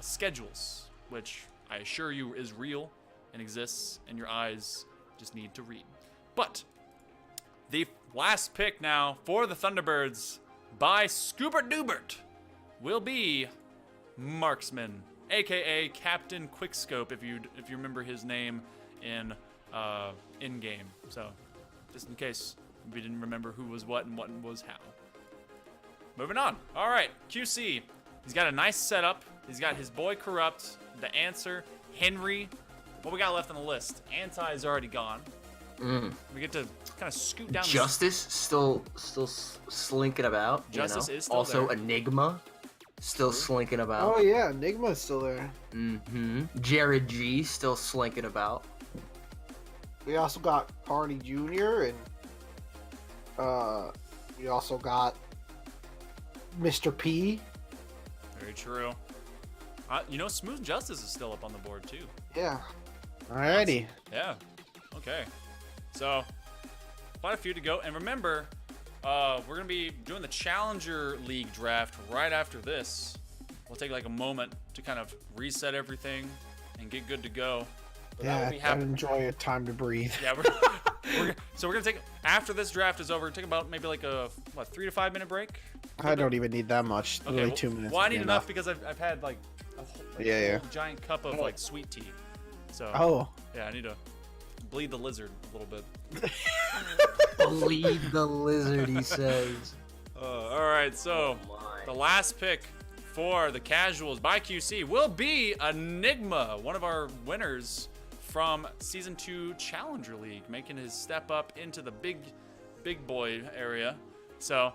schedules, which I assure you is real and exists, and your eyes just need to read. But the last pick now for the Thunderbirds by Scoobert Doobert will be Marksman, aka Captain Quickscope, if you remember his name in game. So, just in case we didn't remember who was what and what was how. Moving on. All right, QC. He's got a nice setup. He's got his boy Corrupt, the Answer, Henry. What we got left on the list? Anti is already gone. We get to kind of scoot down. Justice still slinking about. Justice is still also there. Enigma still slinking about. Oh yeah, Enigma's still there. Jared G still slinking about. We also got Carney Jr. and we also got Mr. P. Very true. Smooth Justice is still up on the board too. Yeah. Alrighty. Yeah. Okay. So, quite a few to go. And remember, we're going to be doing the Challenger League draft right after this. we'll take like a moment to kind of reset everything and get good to go. But that Yeah, will be and happening. enjoy a time to breathe. Yeah, so we're gonna take, after this draft is over, take about maybe like a 3 to 5 minute break. I don't even need that much. Okay, Literally well, 2 minutes. Well, I would be need enough because I've had like a whole giant cup of like sweet tea. So Oh, yeah, I need to bleed the lizard a little bit. Bleed the lizard, he says. All right, so the last pick for the casuals by QC will be Enigma, one of our winners from Season 2 Challenger League, making his step up into the big boy area. So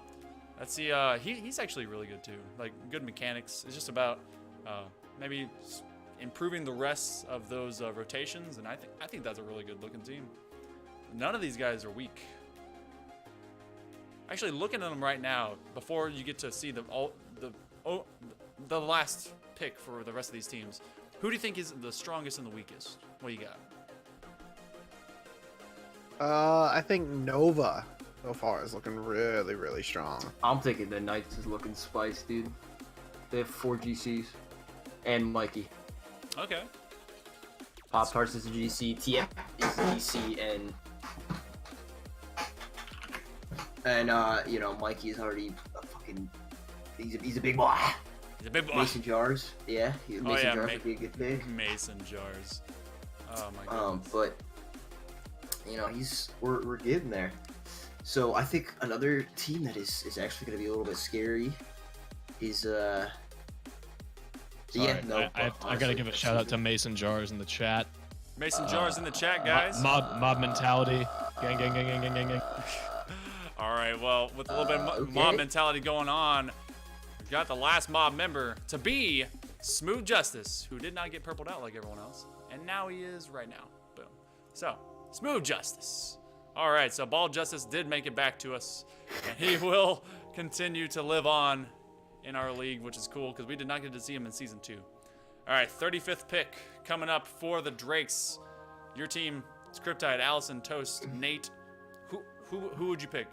let's see. He's actually really good too. Like good mechanics. It's just about maybe improving the rest of those rotations, and I think that's a really good looking team. None of these guys are weak. Actually, looking at them right now, before you get to see the last pick for the rest of these teams, who do you think is the strongest and the weakest? What do you got? I think Nova so far is looking really, really strong. I'm thinking the Knights is looking spice, dude. They have 4 GCs. And Mikey. Okay. Pop Tarts is a GC, TF is a GC, and you know, Mikey is already a fucking, he's a big boy. He's a big boy. Mason Jars, yeah, Mason Jars would be a good pick. Mason Jars. Oh my goodness. But you know, we're getting there. So I think another team that is actually going to be a little bit scary is Sorry, I gotta give a shout out to Mason Jars in the chat. Mason Jars in the chat, guys. Mob mentality. Gang. All right, well, with a little bit of mob mentality going on, we've got the last mob member to be Smooth Justice, who did not get purpled out like everyone else, and now he is right now. Boom. So, Smooth Justice. All right, so Bald Justice did make it back to us, and he will continue to live on in our league, which is cool because we did not get to see him in Season 2. All right, 35th pick coming up for the Drakes. Your team, Scriptide, Allison, Toast, Nate. Who would you pick?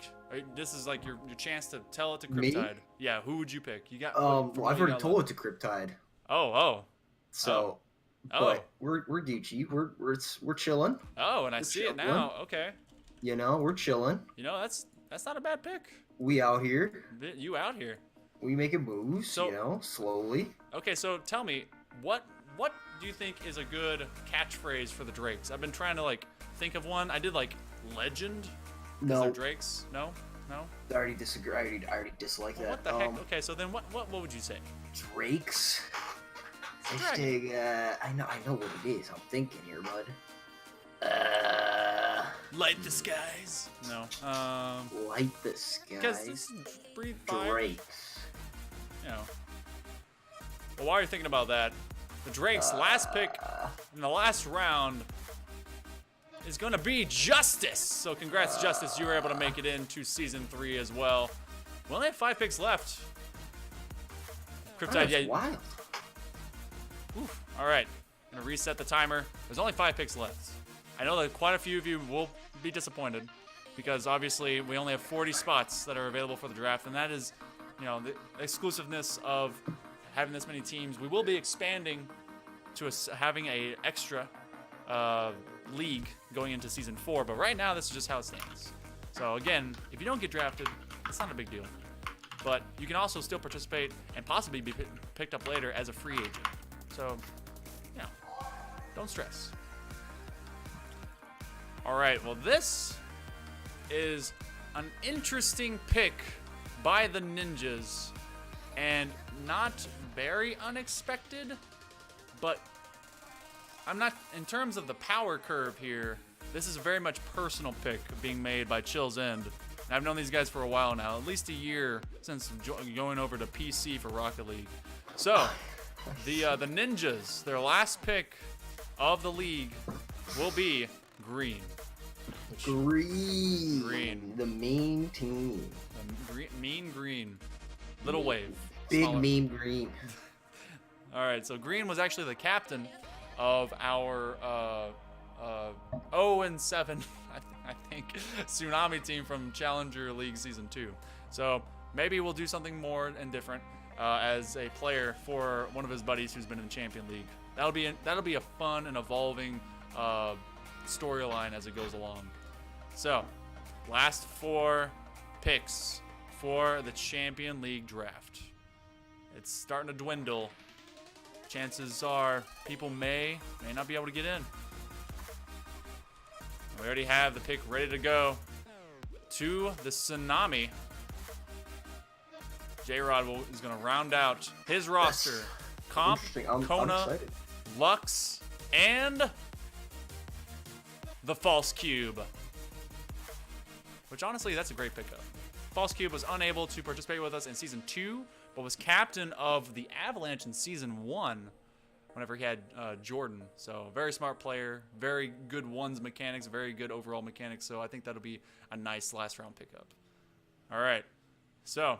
This is like your chance to tell it to Cryptide. Me? Yeah, who would you pick? You got. well, I've already told it to Cryptide. Oh. So, but we're Gucci. We're chilling. Oh, and I see it now. Okay. You know, we're chilling. You know, that's not a bad pick. We out here. You out here. We making moves. So, you know, slowly. Okay, so tell me, what do you think is a good catchphrase for the Drakes? I've been trying to like think of one. I did like legend. No. Drakes? No. I already disagree. I already dislike Well, that. what the heck? Okay, so then what would you say? Drakes. Hashtag, I know what it is. I'm thinking here, bud. Light the skies. No. Light the skies. Because this is breathe fire. Drakes. You know. Well, while you're thinking about that, the Drakes' last pick in the last round is going to be Justice. So congrats, Justice. You were able to make it into Season 3 as well. We only have 5 picks left. Cryptide, yeah. Wild. Oof. All right. I'm going to reset the timer. There's only 5 picks left. I know that quite a few of you will be disappointed because obviously we only have 40 spots that are available for the draft, and that is, you know, the exclusiveness of having this many teams. We will be expanding to having a extra league going into Season 4, but right now this is just how it stands. So again, if you don't get drafted, it's not a big deal. But you can also still participate and possibly be picked up later as a free agent. So, you know, don't stress. All right, well, this is an interesting pick by the Ninjas, and not very unexpected, but I'm not, in terms of the power curve here, this is a very much personal pick being made by Chill's End. And I've known these guys for a while now, at least a year since going over to PC for Rocket League. So, the Ninjas, their last pick of the league will be Green. Green. The main team. Mean Green. Little Wave. Big Smaller. meme Green. All right, so Green was actually the captain of our 0-7, I think, Tsunami team from Challenger League Season 2. So maybe we'll do something more and different. as a player for one of his buddies who's been in the Champion League. That'll be a fun and evolving storyline as it goes along. So, last 4 picks for the Champion League draft. It's starting to dwindle. Chances are people may not be able to get in. We already have the pick ready to go to the Tsunami. J-Rod is going to round out his roster. Comp, Interesting. I'm Kona, excited. Lux, and the False Cube. Which, honestly, that's a great pickup. False Cube was unable to participate with us in Season 2, but was captain of the Avalanche in Season 1 whenever he had Jordan. So, very smart player, very good ones mechanics, very good overall mechanics. So, I think that'll be a nice last-round pickup. All right. So,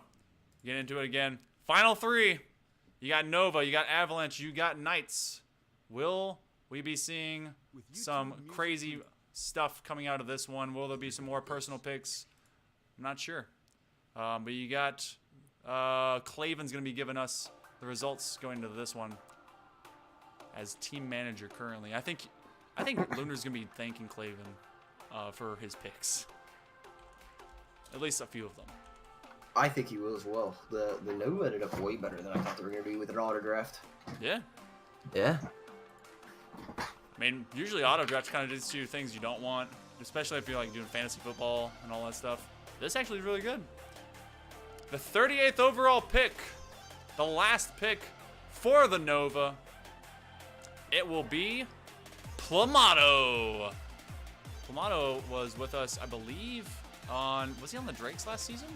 get into it again. Final 3. You got Nova, you got Avalanche, you got Knights. Will we be seeing some crazy stuff coming out of this one? Will there be some more personal picks? I'm not sure. But you got Claven's going to be giving us the results going into this one as team manager currently. I think Lunar's going to be thanking Claven for his picks. At least a few of them. I think he will as well. The Nova ended up way better than I thought they were going to be with an auto draft. Yeah. Yeah. I mean, usually auto draft kind of gives you things you don't want, especially if you're like doing fantasy football and all that stuff. This actually is really good. The 38th overall pick, the last pick for the Nova, it will be Plamato. Plamato was with us, I believe, was he on the Drakes last season?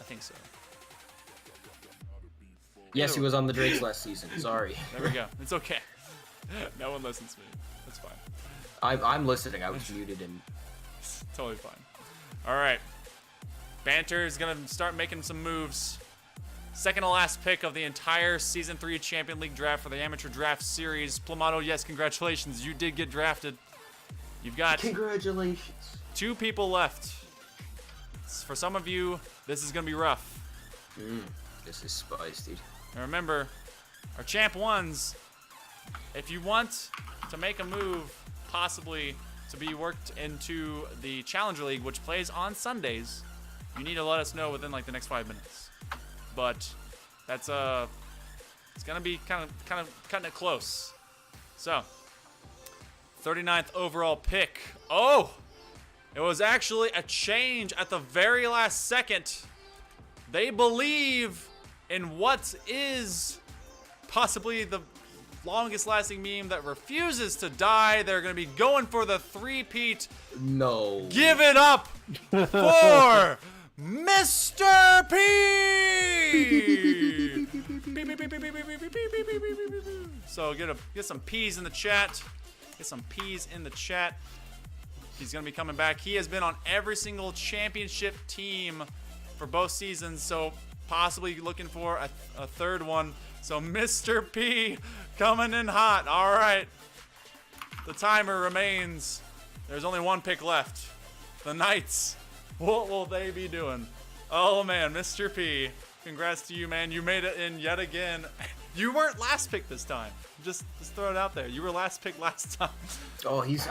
I think so. Yes, he was on the Drakes last season. Sorry. There we go. It's okay. No one listens to me. That's fine. I'm listening. I was muted and. Totally fine. All right. Banter is going to start making some moves. Second to last pick of the entire Season 3 Champion League draft for the Amateur Draft Series. Plamato, yes, congratulations. You did get drafted. You've got Congratulations. 2 people left. For some of you, this is going to be rough. This is spice, dude. And remember, our Champ 1s, if you want to make a move, possibly to be worked into the Challenger League, which plays on Sundays, you need to let us know within like the next 5 minutes. But that's it's gonna be kind of cutting it close. So, 39th overall pick. Oh, it was actually a change at the very last second. They believe in what is possibly the longest lasting meme that refuses to die. They're going to be going for the 3-peat. No. Give it up for Mr. P! So get some P's in the chat. Get some P's in the chat. He's going to be coming back. He has been on every single championship team for both seasons, so possibly looking for a third one. So Mr. P coming in hot. All right. The timer remains. There's only 1 pick left. The Knights. What will they be doing? Oh, man, Mr. P. Congrats to you, man. You made it in yet again. You weren't last pick this time. Just throw it out there. You were last pick last time. Oh, he's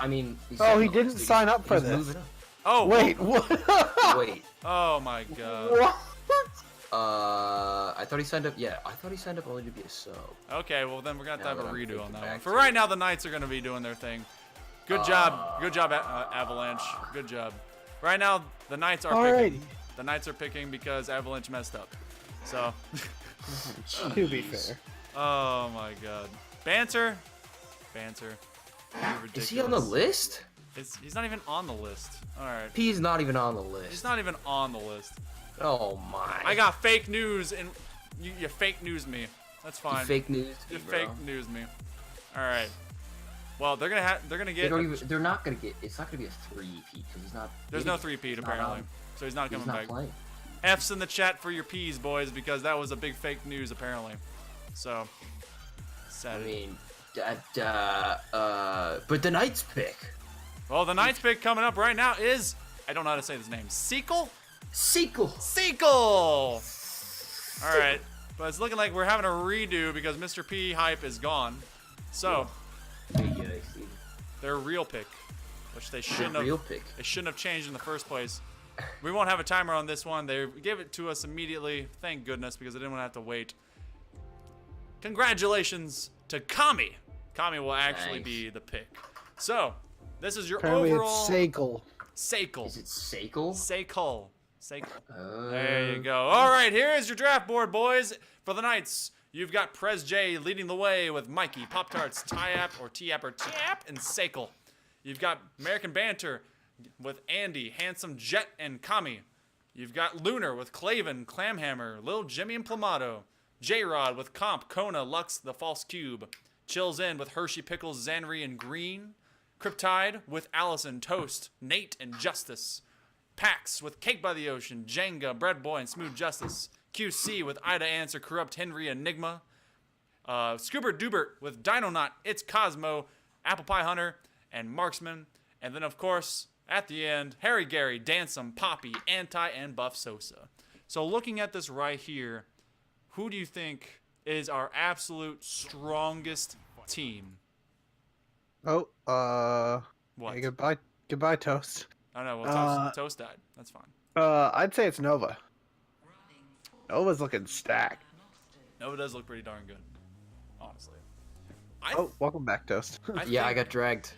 Oh, he didn't sign up for he's this. moving up. Oh, Wait, what? Wait. Oh, my God. What? I thought he signed up. Yeah, I thought he signed up only to be a sub. Okay, well, then we're going to have to Now have a that I'm redo on thinking that back one. For to right it. now, the Knights are going to be doing their thing. Good job. Good job, Avalanche. Good job. Right now, the Knights are picking. Alrighty. The Knights are picking because Avalanche messed up. So, To be fair. oh my God. Banter. You're ridiculous. Is he on the list? He's not even on the list. All right. P's not even on the list. He's not even on the list. Oh my. I got fake news, and you fake news me. That's You fine. fake news. You bro. fake news me. All right. Well, they're gonna They get. don't even, they're not gonna get. It's not gonna be a 3-peat because he's not. There's no 3-peat He's not apparently, on. so he's not He's coming not back. playing. F's in the chat for your P's, boys, because that was a big fake news apparently. So, I sad. mean, but the Knights pick. Well, the Knights pick coming up right now is, I don't know how to say this name, Sequel? Sequel. Sequel! All right, but it's looking like we're having a redo because Mr. P hype is gone. So their real pick, which they shouldn't have. Real pick. They shouldn't have changed in the first place. We won't have a timer on this one. They gave it to us immediately. Thank goodness, because I didn't want to have to wait. Congratulations to Kami. Kami will actually Nice. be the pick. So, this is your Apparently overall. it's Seikl. Seikl. Is it Seikl? Seikl. Seikl. Oh. There you go. All right, here is your draft board, boys. For the Knights, you've got Prez J leading the way with Mikey, Pop Tarts, Tyap or Tiap or Tiap, and Seikl. You've got American Banter with Andy, Handsome Jet, and Kami. You've got Lunar with Claven, Clamhammer, Lil Jimmy, and Plamato. J-Rod with Comp, Kona, Lux, The False Cube. Chills In with Hershey Pickles, Zanri, and Green. Cryptide with Allison, Toast, Nate, and Justice. Pax with Cake by the Ocean, Jenga, Bread Boy, and Smooth Justice. QC with Ida Answer, Corrupt Henry, Enigma. Scoober Dubert with Dinonaut, It's Cosmo, Apple Pie Hunter, and Marksman. And then, of course, at the end, Harry Gary, Dansum, Poppy, Anti, and Buff Sosa. So looking at this right here, who do you think is our absolute strongest team? Oh, What? hey, goodbye, Toast. I don't know. Well, Toast died. That's fine. I'd say it's Nova. Nova's looking stacked. Nova does look pretty darn good, honestly. Oh, welcome back, Toast. Yeah, I got dragged.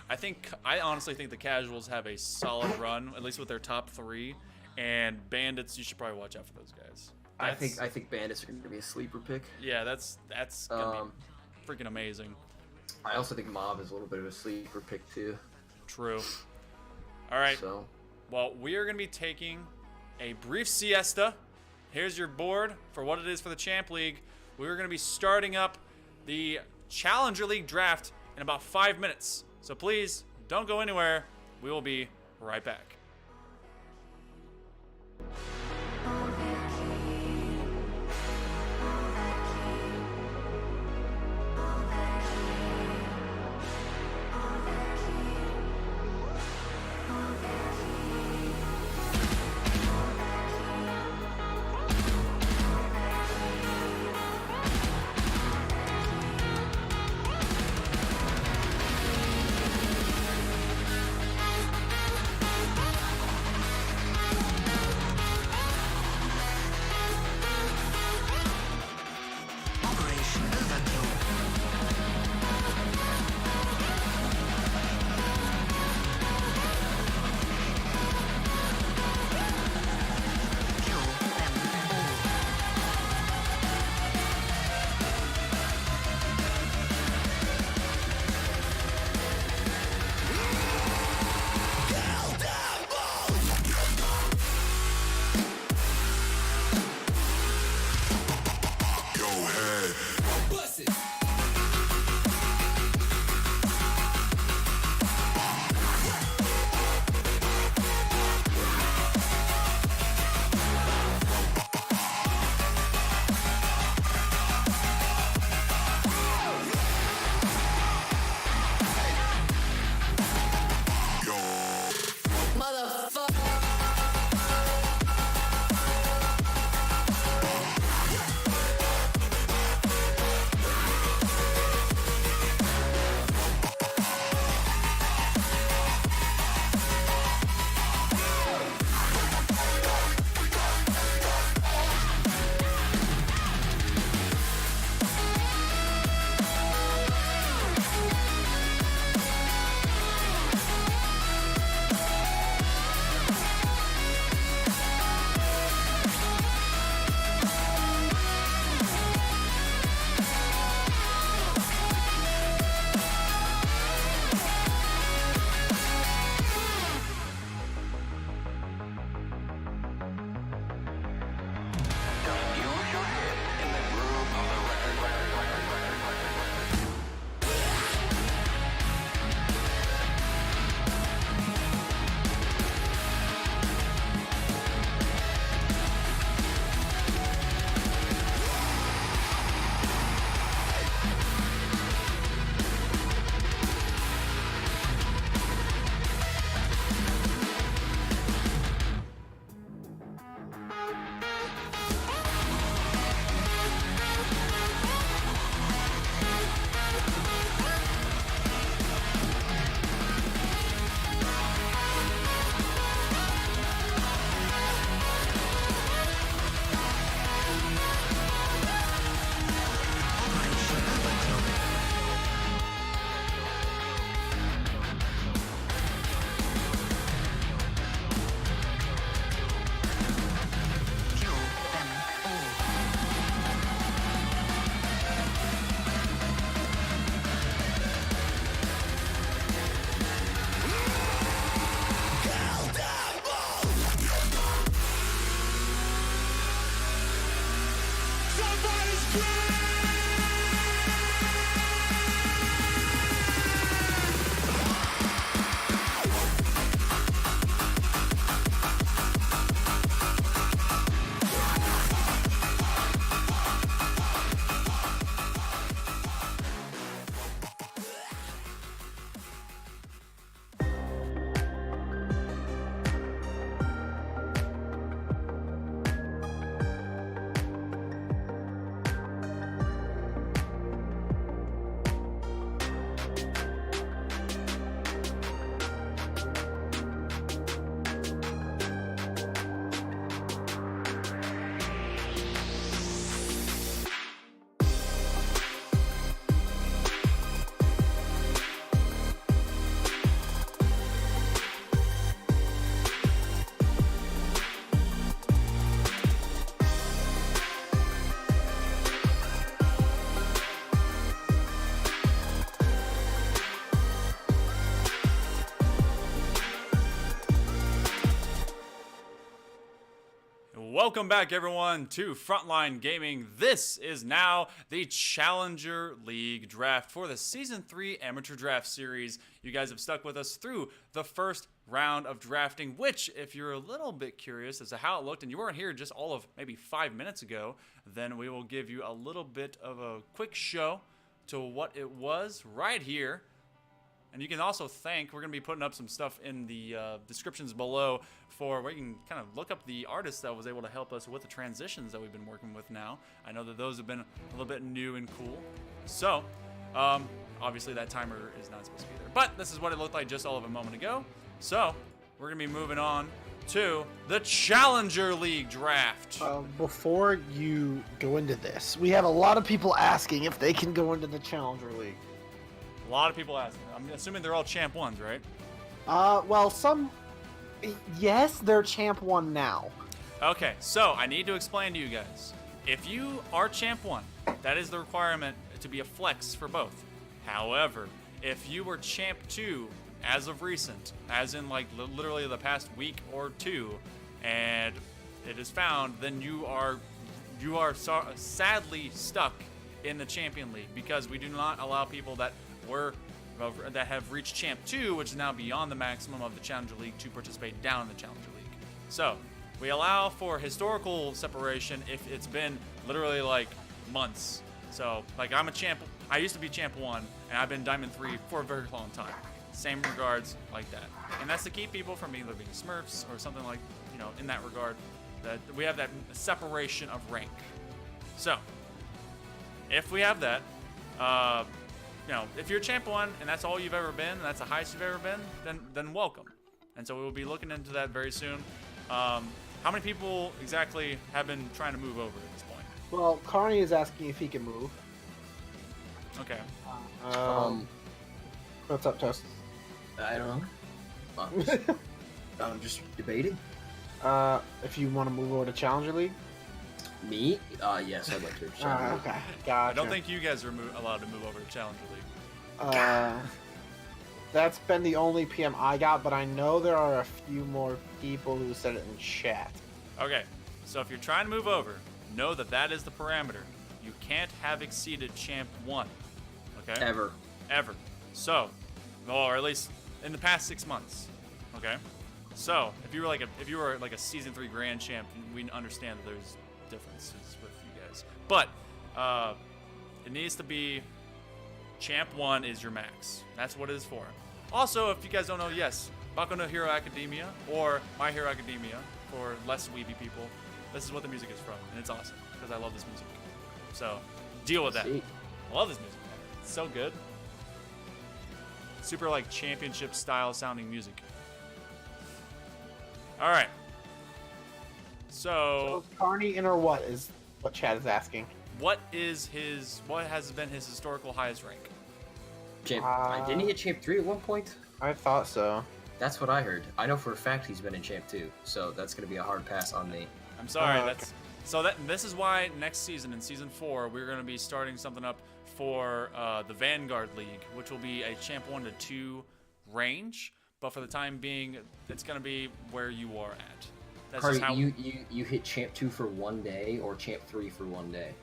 I honestly think the Casuals have a solid run, at least with their top three. And Bandits, you should probably watch out for those guys. I think Bandits are going to be a sleeper pick. Yeah, that's gonna be freaking amazing. I also think Mob is a little bit of a sleeper pick too. True. All right. So Well, we are going to be taking a brief siesta. Here's your board for what it is for the Champ League. We're going to be starting up the Challenger League draft in about 5 minutes. So please don't go anywhere. We will be right back. Welcome back, everyone, to Frontline Gaming. This is now the Challenger League draft for the Season 3 Amateur Draft Series. You guys have stuck with us through the first round of drafting, which, if you're a little bit curious as to how it looked and you weren't here just all of maybe 5 minutes ago, then we will give you a little bit of a quick show to what it was right here. And you can also we're going to be putting up some stuff in the descriptions below for where you can kind of look up the artist that was able to help us with the transitions that we've been working with now. I know that those have been a little bit new and cool. So, obviously that timer is not supposed to be there. But this is what it looked like just all of a moment ago. So, we're going to be moving on to the Challenger League draft. Before you go into this, we have a lot of people asking if they can go into the Challenger League. A lot of people asking. I'm assuming they're all Champ 1s, right? Well, some... Yes, they're Champ 1 now. Okay, so I need to explain to you guys. If you are Champ 1, that is the requirement to be a flex for both. However, if you were Champ 2 as of recent, as in like literally the past week or two, and it is found, then you are sadly stuck in the Champion League, because we do not allow people that have reached Champ 2, which is now beyond the maximum of the Challenger League, to participate down in the Challenger League. So, we allow for historical separation if it's been literally like months. So, like I'm a Champ, I used to be Champ 1, and I've been Diamond 3 for a very long time. Same regards like that. And that's to keep people from either being Smurfs or something like, in that regard, that we have that separation of rank. So, if we have that, if you're Champ 1 and that's all you've ever been, and that's the highest you've ever been, then welcome. And so we will be looking into that very soon. How many people exactly have been trying to move over at this point? Well, Carney is asking if he can move. Okay. What's up, Toast? I don't know. I'm just debating. If you want to move over to Challenger League? Me? Yes, I'd like to. Okay, gotcha. I don't think you guys are allowed to move over to Challenger League. That's been the only PM I got, but I know there are a few more people who said it in chat. Okay, so if you're trying to move over, know that that is the parameter. You can't have exceeded Champ 1. Okay? Ever. So, or at least in the past 6 months. Okay? So, if you were like a Season 3 Grand Champ, we understand that there's differences with you guys. But it needs to be Champ 1 is your max. That's what it is for. Also, if you guys don't know, yes, Boku no Hero Academia or My Hero Academia for less weeby people, this is what the music is from, and it's awesome because I love this music. So, deal with that. See. I love this music. It's so good. Super like championship style sounding music. All right. So Carney in or what is what Chad is asking. what has been his historical highest rank? Champ. Didn't he get Champ 3 at one point? I thought so. That's what I heard. I know for a fact he's been in Champ 2, so that's going to be a hard pass on me. I'm sorry. Okay. This is why next season, in Season 4, we're going to be starting something up for the Vanguard League, which will be a Champ 1 to 2 range. But for the time being, it's going to be where you are at. That's Cardi, just how you hit Champ 2 for 1 day or Champ 3 for 1 day?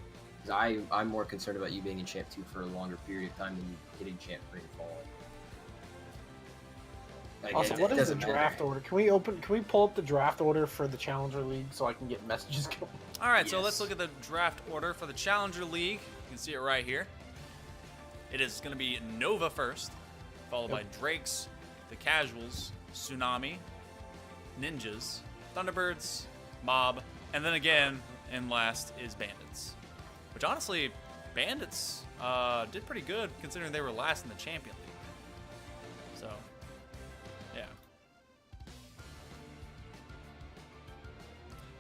'Cause I'm more concerned about you being in Champ 2 for a longer period of time than hitting Champ 3 and falling. Like, Also, it what is the doesn't matter. draft order? Can we pull up the draft order for the Challenger League so I can get messages going? All right, so Yes. let's look at the draft order for the Challenger League. You can see it right here. It is going to be Nova first, followed by Drakes, the Casuals, Tsunami, Ninjas, Thunderbirds, Mob, and then again, in last is Bandits. Which honestly, Bandits did pretty good considering they were last in the Champion League. So, yeah.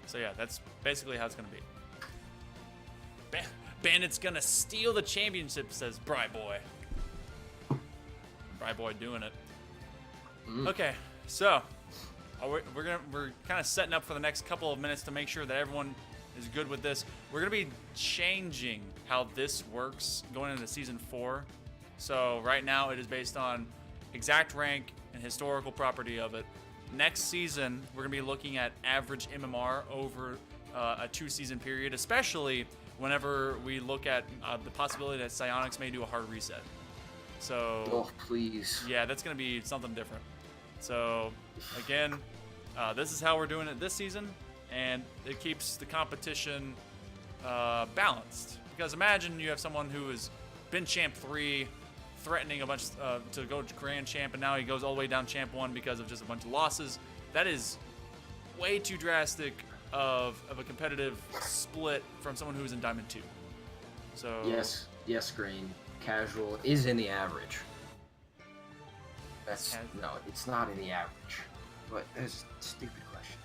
So yeah, that's basically how it's going to be. Bandit's going to steal the championship, says Bry Boy. Bry Boy doing it. Okay, so we're kind of setting up for the next couple of minutes to make sure that everyone is good with this. We're going to be changing how this works going into Season 4. So right now it is based on exact rank and historical property of it. Next season, we're going to be looking at average MMR over a 2-season period, especially whenever we look at the possibility that Psyonix may do a hard reset. So, Oh, please. yeah, that's going to be something different. So, again, this is how we're doing it this season, and it keeps the competition balanced. Because imagine you have someone who has been Champ 3, threatening a bunch to go to Grand Champ, and now he goes all the way down Champ 1 because of just a bunch of losses. That is way too drastic of a competitive split from someone who's in Diamond 2. So Yes, Green. Casual is in the average. No, it's not in the average. But that's a stupid question.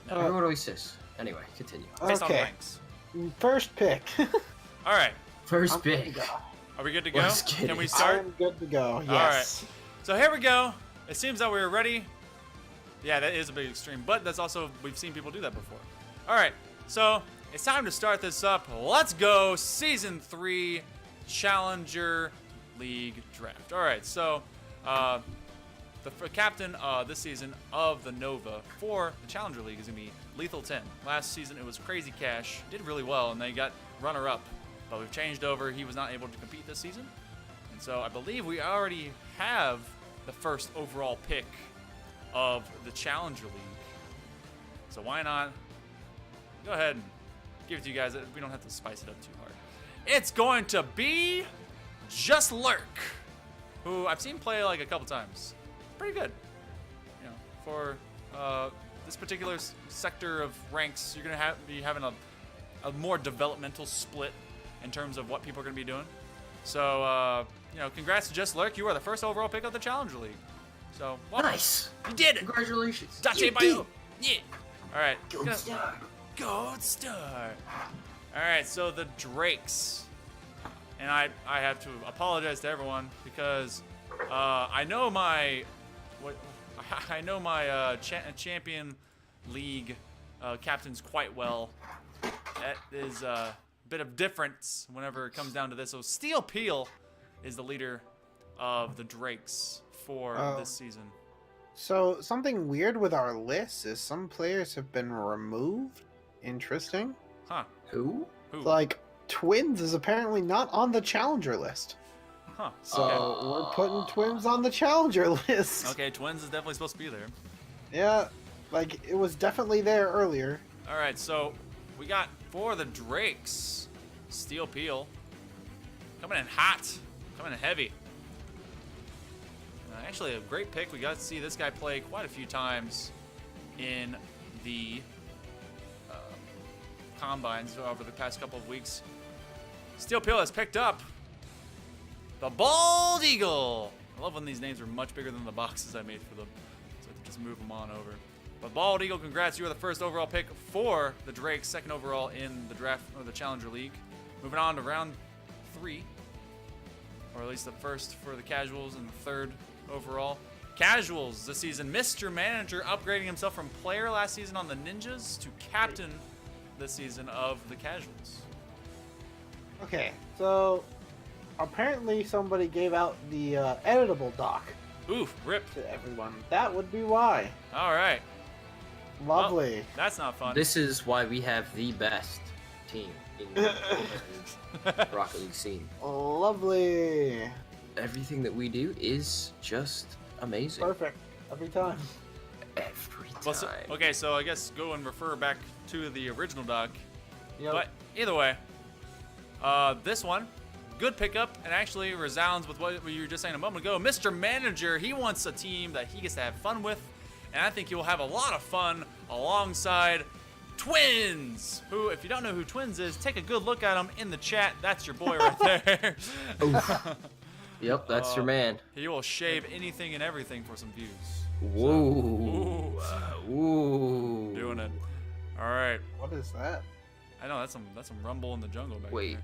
Everyone always says. Anyway, continue. based on Okay. ranks. First pick. All right, First I'm good to pick. go. are we good to go? Let's get Can we it. start? I'm good to go. Yes. So here we go. It seems that we're ready. Yeah, that is a big extreme, but that's also, we've seen people do that before. All right, so it's time to start this up. Let's go. Season 3 Challenger League Draft. All right, so the captain this season of the Nova for the Challenger League is going to be Lethal 10. Last season it was Crazy Cash. Did really well, and they got runner-up. But we've changed over. He was not able to compete this season. And so I believe we already have the first overall pick of the Challenger League. So why not go ahead and give it to you guys. We don't have to spice it up too hard. It's going to be Just Lurk, who I've seen play like a couple times. Pretty good. You know, for this particular sector of ranks, you're going to be having a more developmental split in terms of what people are going to be doing. So, you know, congrats to Just Lurk. You are the first overall pick of the Challenger League. So, welcome. Nice. You did it. Congratulations. Dache You Bayo. did. Yeah. All right. Gold star. Gold star. All right. So the Drakes, and I have to apologize to everyone because I know my Champion League captains quite well. That is a bit of difference whenever it comes down to this. So Steel Peel is the leader of the Drakes for this season. So something weird with our list is some players have been removed. Interesting. Huh? Who? Who? Like Twins is apparently not on the Challenger list. Huh? So Okay. we're putting Twins on the Challenger list. Okay, Twins is definitely supposed to be there. Yeah, like it was definitely there earlier. All right, so we got for the Drakes, Steel Peel, coming in hot, coming in heavy. Actually, a great pick. We got to see this guy play quite a few times in the combines over the past couple of weeks. Steel Peel has picked up the Bald Eagle. I love when these names are much bigger than the boxes I made for them, so I can just move them on over. But Bald Eagle, congrats. You are the first overall pick for the Drakes, second overall in the draft or the Challenger League. Moving on to round 3, or at least the first for the Casuals and the third overall. Casuals this season, Mr. Manager upgrading himself from player last season on the Ninjas to captain this season of the Casuals. Okay, so apparently somebody gave out the editable doc Oof, rip. to everyone. That would be why. All right. Lovely. That's not fun. This is why we have the best team in the Rocket League scene. Lovely. Everything that we do is just amazing. Perfect. Every time. Every time. Well, okay, so I guess go and refer back to the original doc. Yep. But either way, this one, good pickup, and actually resounds with what you were just saying a moment ago. Mr. Manager, he wants a team that he gets to have fun with, and I think he will have a lot of fun alongside Twins, who, if you don't know who Twins is, take a good look at him in the chat. That's your boy right there. Yep, that's your man. He will shave anything and everything for some views. Whoa. Whoa. Doing it. All right. What is that? I know that's some rumble in the jungle back Wait.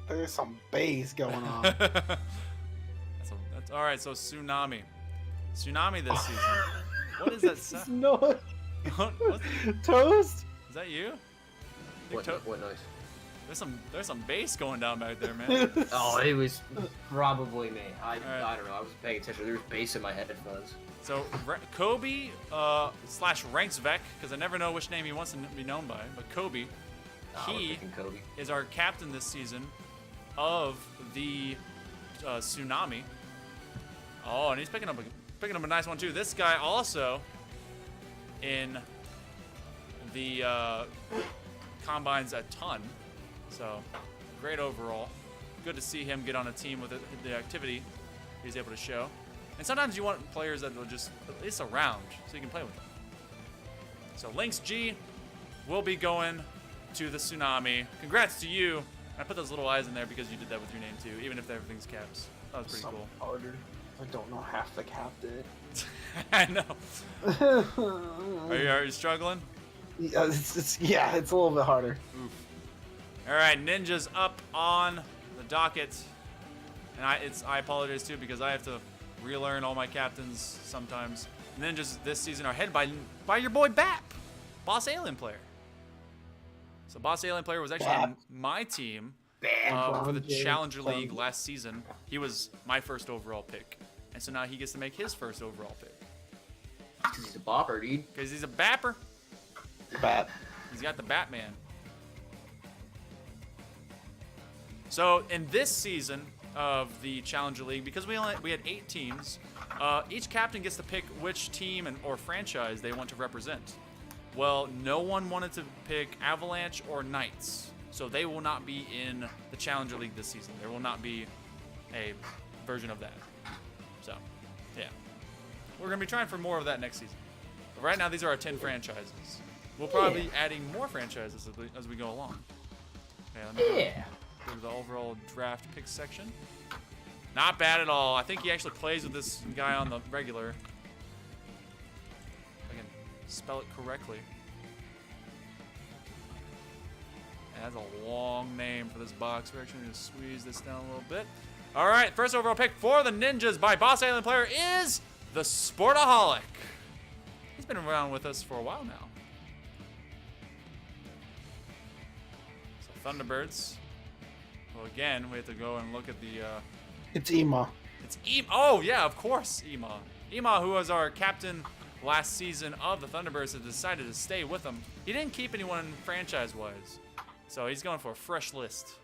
There's some bass going on. there. that's all right. So Tsunami this season. What is that sound? No. What? Toast? Is that you? I think What noise? There's some bass going down back there, man. Oh, it was probably me. I right. don't know. I wasn't paying attention. There was bass in my headphones. So Kobe slash Ranks Vec, because I never know which name he wants to be known by, but Kobe, Oh, we're he picking Kobe. is our captain this season of the Tsunami. Oh, and he's picking up a nice one too. This guy also in the combines a ton, so great overall. Good to see him get on a team with the activity he's able to show. And sometimes you want players that will just at least around so you can play with them. So Lynx G will be going to the Tsunami. Congrats to you. I put those little eyes in there because you did that with your name too, even if everything's caps. That was pretty Some cool. harder. I don't know half the captain. I know. Are you struggling? Yeah, it's a little bit harder. All right, Ninja's up on the docket, and I apologize too because I have to relearn all my captains sometimes. Ninjas this season are headed by your boy Bap, Boss Alien Player. So Boss Alien Player was actually on my team for the Challenger League last season. He was my first overall pick, and so now he gets to make his first overall pick Because he's a bopper, dude. because he's a Bapper. Bat. He's got the Batman. So in this season of the Challenger League, because we had 8 teams, each captain gets to pick which team or franchise they want to represent. Well, no one wanted to pick Avalanche or Knights, so they will not be in the Challenger League this season. There will not be a version of that. So, yeah. We're going to be trying for more of that next season. But right now, these are our 10 franchises. We'll probably be adding more franchises as we go along. Okay, let me go to the overall draft pick section. Not bad at all. I think he actually plays with this guy on the regular. If I can spell it correctly. It has a long name for this box. We're actually going to squeeze this down a little bit. All right, first overall pick for the Ninjas by Boss Alien Player is the Sportaholic. He's been around with us for a while now. So Thunderbirds. Well, again, we have to go and look at the... It's Ema. It's Ema. Oh, yeah, of course, Ema. Ema, who was our captain last season of the Thunderbirds, has decided to stay with them. He didn't keep anyone franchise-wise, so he's going for a fresh list.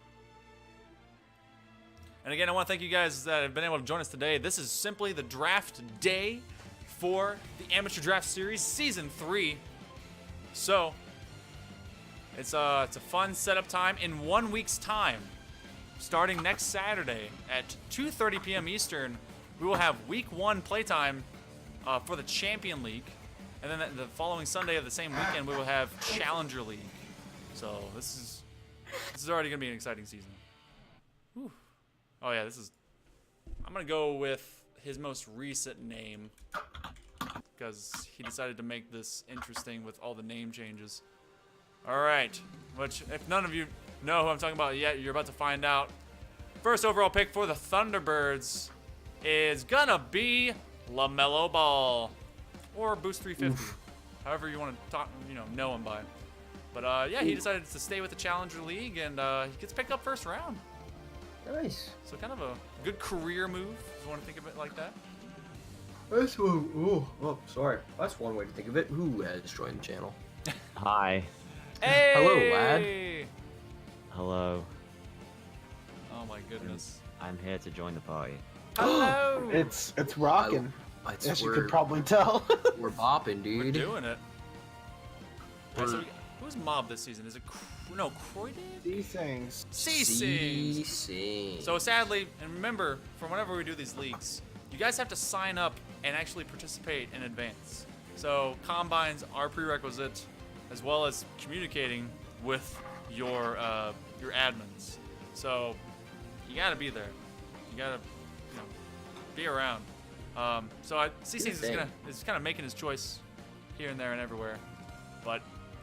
And again, I want to thank you guys that have been able to join us today. This is simply the draft day for the Amateur Draft Series Season 3. So, it's a fun setup time in 1 week's time. Starting next Saturday at 2:30 p.m. Eastern, we will have Week 1 playtime for the Champion League. And then the following Sunday of the same weekend, we will have Challenger League. So this is already going to be an exciting season. Whew. Oh yeah, I'm going to go with his most recent name because he decided to make this interesting with all the name changes. All right, which if none of you know who I'm talking about yet, you're about to find out. First overall pick for the Thunderbirds is gonna be LaMelo Ball or Boost 350, however you want to talk, know him by. But yeah, he decided to stay with the Challenger League and he gets picked up first round. Nice. So kind of a good career move, if you want to think of it like that. That's sorry. That's one way to think of it. Who has joined the channel? Hi. Hey! Hello, lad. Hello. Oh my goodness. I'm here to join the party. Hello! It's rocking. As you could probably tell. We're bopping, We're dude. doing it. Alright, so who's mob this season? Is it Croydon? These things. C-Sing. C-Sing. So sadly, and remember, from whenever we do these leagues, you guys have to sign up and actually participate in advance. So combines are prerequisite, as well as communicating with your admins. So you gotta be there. You gotta be around. So C-Sing is kind of making his choice here and there and everywhere. But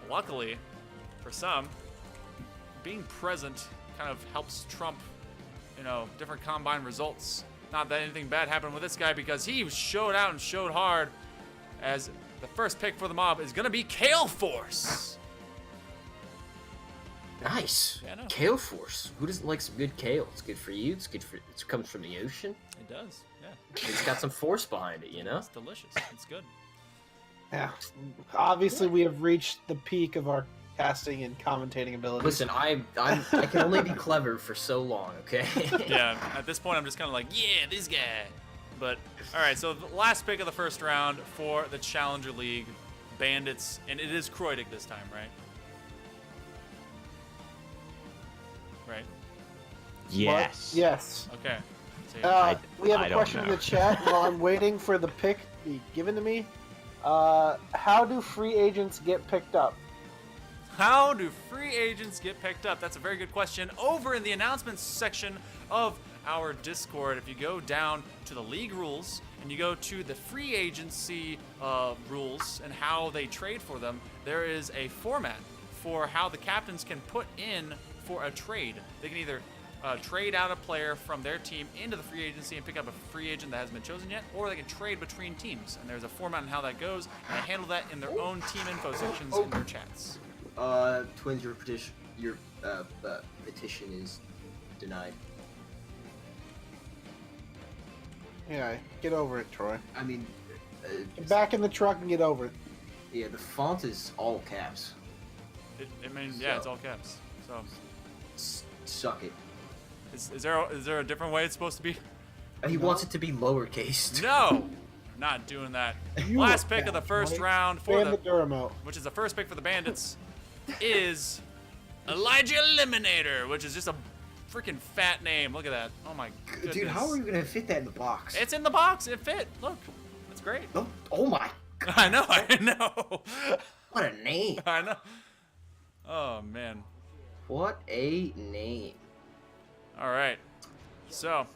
luckily, for some, being present kind of helps trump, different combine results. Not that anything bad happened with this guy because he showed out and showed hard as the first pick for the mob is going to be Kale Force. Nice. Yeah, I know. Kale Force. Who doesn't like some good kale? It's good for you. It's good for. It comes from the ocean. It does. Yeah. It's got some force behind it, you know. It's delicious. It's good. Yeah. Obviously, we have reached the peak of our casting and commentating abilities. Listen, I can only be clever for so long, okay? Yeah. At this point, I'm just kind of like, yeah, this guy. But all right. So the last pick of the first round for the Challenger League, Bandits, and it is Croydic this time, right? Right. Yes. Yes. Okay. So, We have I a don't question in know. the chat while I'm waiting for the pick to be given to me. How do free agents get picked up? how do free agents get picked up? That's a very good question. Over in the announcements section of our Discord, if you go down to the league rules and you go to the free agency rules and how they trade for them, there is a format for how the captains can put in for a trade. They can either trade out a player from their team into the free agency and pick up a free agent that hasn't been chosen yet, or they can trade between teams. And there's a format on how that goes, and they handle that in their own team info sections in their chats. Twins, your petition is denied. Yeah, get over it, Troy. I mean, Get back in the truck and get over it. yeah, the font is all caps. It means, yeah, it's all caps. So, Suck it. is there a different way it's supposed to be? He wants it to be lowercase. No, not doing that. You Last are pick of the bad, first Mike. round for Ban the the, Duramo. which is the first pick for the Bandits, is Elijah Eliminator, which is just a freaking fat name. Look at that. Oh my goodness. Dude, how are you gonna fit that in the box? It's in the box. It fit. Look, it's great. Oh my! I know. I know. What a name! I know. Oh man. What a name! All right. So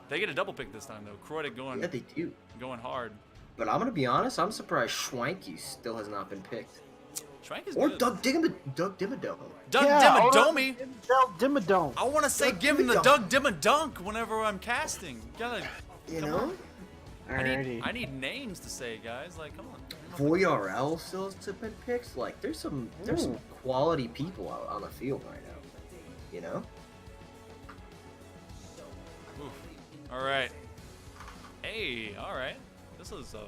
They they get a double pick this time though. Croydic going yeah, they do. going hard. But I'm gonna be honest. I'm surprised Schwanky still has not been picked. Schwank is Or good. Doug Dimmadome. Doug Yeah, Dimmadome. Dimmadome. I want to say Doug give him the Dimmadome. Doug Dimmadunk whenever I'm casting. Gotta, You come know? on. Alrighty. I need names to say, guys. Like, come on. Voyarel still has been picked. Like, there's some quality people out on the field right now. You know? Oof. All right. Hey, all right. This is a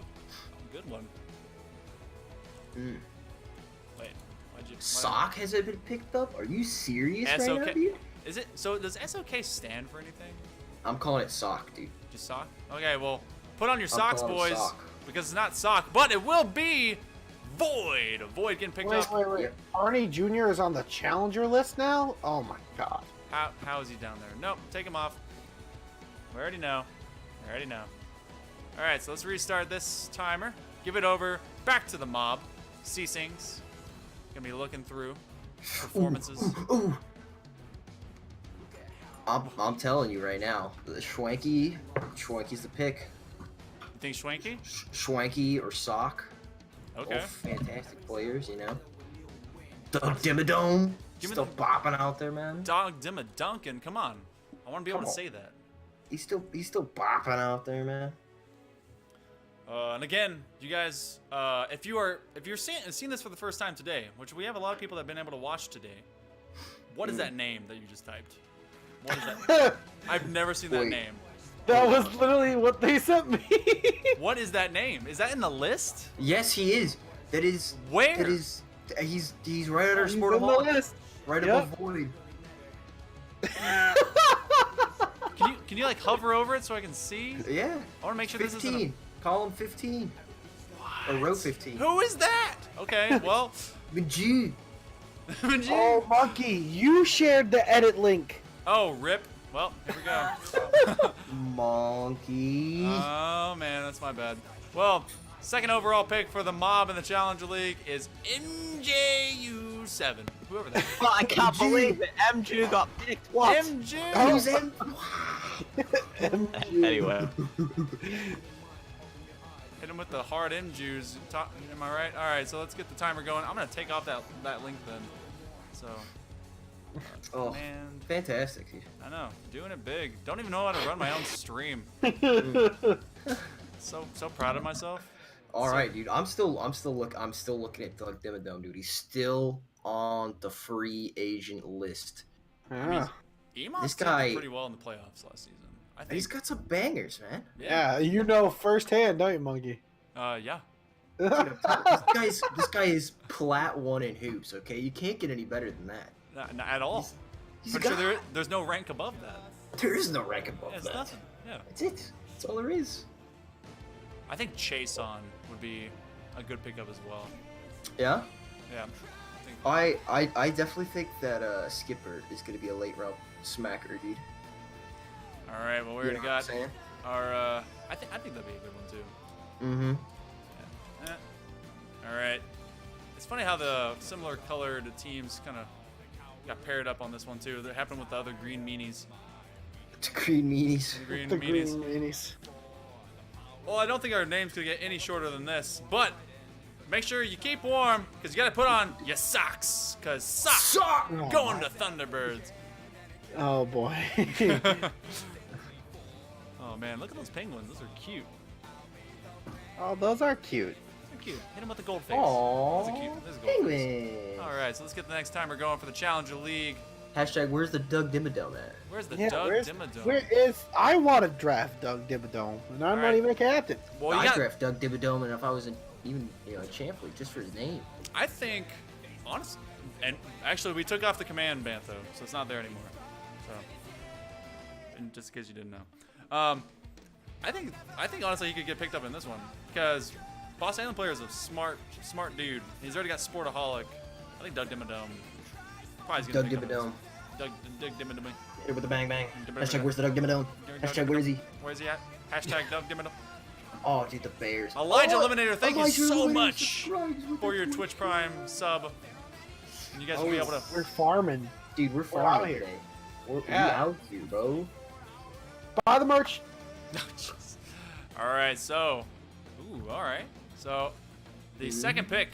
good one. Wait, why'd you? Sock hasn't been picked up? Are you serious right SOK. now, dude? Is it? So does SOK stand for anything? I'm calling it Sock, dude. Just sock? Okay, well, put on your I'm socks, calling it boys, sock. because it's not sock, but it will be Void. Void getting picked up. Wait. Yep. Arnie Jr. is on the challenger list now? Oh my god. How is he down there? Nope, take him off. We already know. We already know. All right, so let's restart this timer. Give it over. Back to the mob. C-Sings. Gonna be looking through performances. Ooh. I'm telling you right now, the Schwanky's the pick. You think Schwanky? Schwanky or Sock. Okay. Both fantastic players, you know. Doug Dimmadome. Give me Still the- bopping out there, man. Dog Dimma Duncan. Come on. I want to be able Come to on. say that. He's still bopping out there, man. And again, you guys, if you're seeing this for the first time today, which we have a lot of people that have been able to watch today, what is that name that you just typed? What is that? I've never seen that Wait. name. That was literally what they sent me. What is that name? Is that in the list? Yes, he is. That is. Where? That is. He's right under He's Sport on the Hall. list. Right Yep. above Void. Can you like hover over it so I can see? Yeah. I want to make sure this isn't. 15. Column 15. Or row 15. Who is that? Okay, well. Majid. Oh, Monkey, you shared the edit link. Oh, rip. Well, here we go. Monkey. Oh man, that's my bad. Well, second overall pick for the mob in the Challenger League is NJU7. Whoever that is. I can't believe it. MJ got picked. What? MJ. Who's in? Anyway, Hit him with the hard MJs. Am I right? All right, so let's get the timer going. I'm gonna take off that link then. So, Oh, man, fantastic. Dude. I know, doing it big. Don't even know how to run my own stream. So proud of myself. All right, dude. I'm still looking at Doug Dimmadome, dude. He's still on the free agent list. Yeah. Emon This did guy- pretty well in the playoffs last season. I think. He's got some bangers, man. Yeah, you know firsthand, don't you, Monkey? Yeah. This guy is plat 1 in hoops. Okay, you can't get any better than that. Not at all. He's a Pretty sure guy. there's no rank above that. There is no rank above Yeah, it's that. nothing. Yeah. That's it. That's all there is. I think Chason would be a good pickup as well. Yeah. Yeah. I definitely think that Skipper is gonna be a late round smacker, dude. All right. Well, we You already know what I'm got saying? our. I think that'd be a good one too. Mm-hmm. All right. It's funny how the similar colored teams kind of got paired up on this one too. That happened with the other green meanies. The green meanies. The green The meanies. green minis. Well, I don't think our names could get any shorter than this, but make sure you keep warm because you got to put on your socks because socks Oh, going to Thunderbirds. Oh boy. Oh man, look at those penguins. Those are cute. Oh, those are cute. They're cute. Hit them with the gold face. Aww. Those are cute. Those are gold face. Penguin. All right, so let's get the next timer going for the Challenger League. Hashtag where's the Doug Dimmadome at? Where's the Yeah, Doug where's, Dimmadome? where is? I want to draft Doug Dimmadome, and I'm not Alright. even a captain. Well, you I got, draft Doug Dimmadome, and if I was even a champ league, just for his name. I think, honestly, and actually we took off the command bantho, so it's not there anymore. So, and just in case you didn't know, I think honestly he could get picked up in this one because Boss Allen player is a smart dude. He's already got Sportaholic. I think Doug Dimmadome. Probably is gonna Doug pick up in this Dimmadome. one. Doug Dimmadome. Hit it with a bang bang. Dimmadome. Hashtag where's the Doug Dimmadome? Hashtag where is he? Where's he at? Hashtag Doug Dimmadome. Oh, dude, the Bears. Elijah Oh, Eliminator, thank you Elijah so Eliminator much subscribes with for the your Twitch Prime sub. And you guys will be able to. We're farming. Dude, we're out farming here. today. We Yeah. out here, bro. Buy the merch. Oh, jeez. All right, so, all right. So, the second pick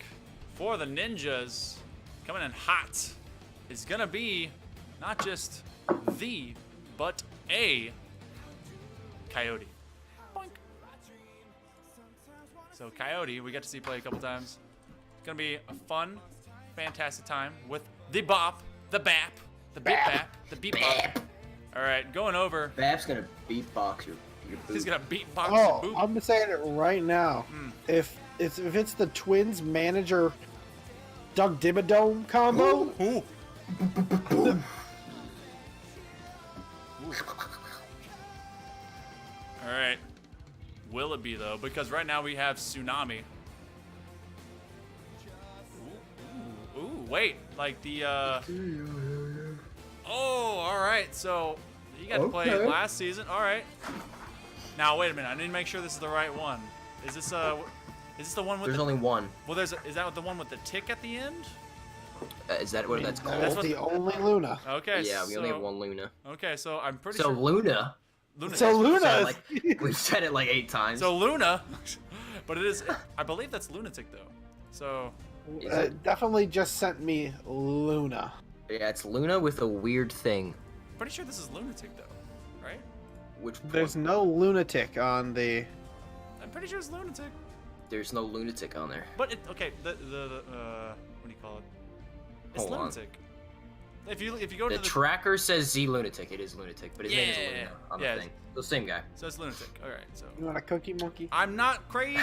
for the Ninjas, coming in hot, is gonna be not just the, but a Coyote. Boink. So Coyote, we got to see play a couple times. It's gonna be a fun, fantastic time with the Bop, the Bap, the Beep Bap, the Beep Bop. All right, going over. Bab's gonna beatbox your boot. He's gonna beatbox Oh, your boop. I'm saying it right now. If it's the Twins manager Doug Dimmadome combo, Ooh. All right. Will it be though? Because right now we have Tsunami. Ooh, wait. Like the Oh, all right. So you got to play Okay. last season. All right. Now wait a minute. I need to make sure this is the right one. Is this the one with There's the only one. Well, is that the one with the tick at the end? Is that what that's called? That's what- the only Luna. Okay. Yeah, we only have one Luna. Okay, so I'm pretty So sure Luna. Luna. So We've said, Luna, like, we've said it like 8 times. So Luna, but it is. I believe that's lunatic though. So Is it? definitely just sent me Luna. Yeah, it's Luna with a weird thing. pretty sure this is lunatic though, right? Which There's no lunatic on the. I'm pretty sure it's lunatic. there's no lunatic on there. But it okay. The what do you call it? It's Hold on. lunatic. If you go The to the tracker says Z lunatic. It is lunatic, but his name is Yeah, Luna on yeah. the thing. The same guy. so it's lunatic. All right. So You want a cookie monkey? I'm not crazy.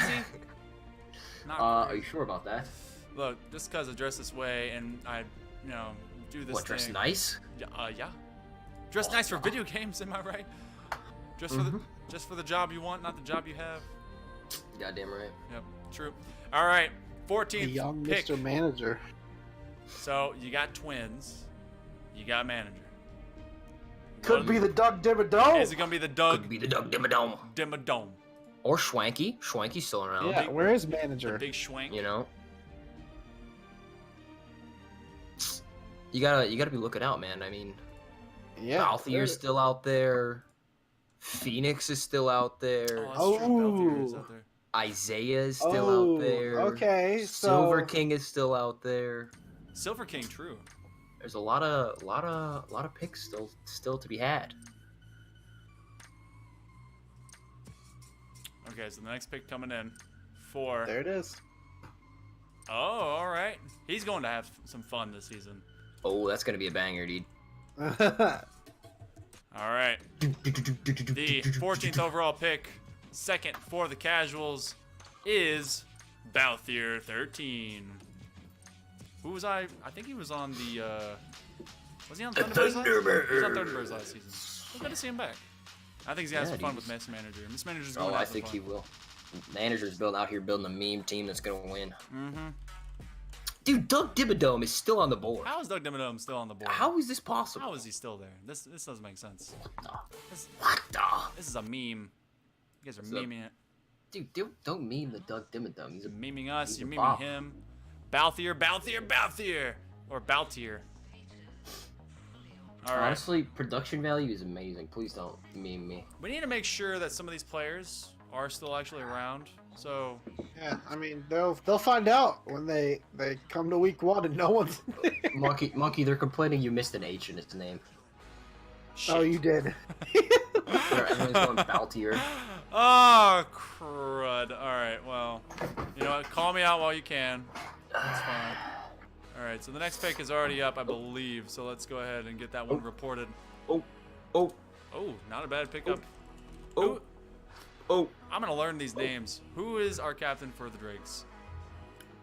Not Are crazy. you sure about that? Look, just because I dress this way and I, do this What, dress thing. nice? Yeah. Dress nice for video games, am I right? Just for the job you want, not the job you have. Goddamn right. Yep, true. All right, The 14th young pick. Mr. Manager. So you got Twins, you got manager. Could be the Doug Dimmadome. Is it gonna be the Doug Could be the Doug Dimmadome. Dimmadome? Or Schwanky. Schwanky's still around. Yeah, where is manager? Big Schwank. You know? You gotta be looking out, man. I mean, Yeah. Balthier's still out there. Phoenix is still out there. Oh, that's true. Belvedere is Oh. out there. Isaiah is still Oh, out there. okay, Silver so- King is still out there. Silver King, true. There's a lot of picks still to be had. Okay, so the next pick coming in for There it is. Oh, all right. He's going to have some fun this season. Oh, that's gonna be a banger, dude. All right. The 14th overall pick, second for the casuals, is Balthier 13. Who was I? I think he was on the. Was he on Thunderbirds? He was on Thunderbirds last season. It was good to see him back. I think he's gonna have some fun with Miss Manager. Miss Manager's going Oh, to I have some think fun. he will. Manager's out here building a meme team that's gonna win. Mm-hmm. Dude, Doug Dimmadome is still on the board. How is Doug Dimmadome still on the board? How is this possible? How is he still there? This doesn't make sense. What the? This is a meme. You guys are What's up? memeing it. Dude, don't meme the Doug Dimmadome. He's a Memeing us. he's You're a memeing bop. him. Balthier. Or Baltier. All right. Honestly, production value is amazing. Please don't meme me. We need to make sure that some of these players are still actually around. So, Yeah, I mean they'll find out when they come to week 1 and no one's. Monkey, they're complaining you missed an H in his name. shit. Oh, you did. Everyone's going Baltier. Oh, crud. All right, well, you know what? Call me out while you can. That's fine. All right, so the next pick is already up, I believe. So let's go ahead and get that one reported. Oh, oh, Oh, not a bad pickup. oh, oh. I'm going to learn these names. Who is our captain for the Drakes?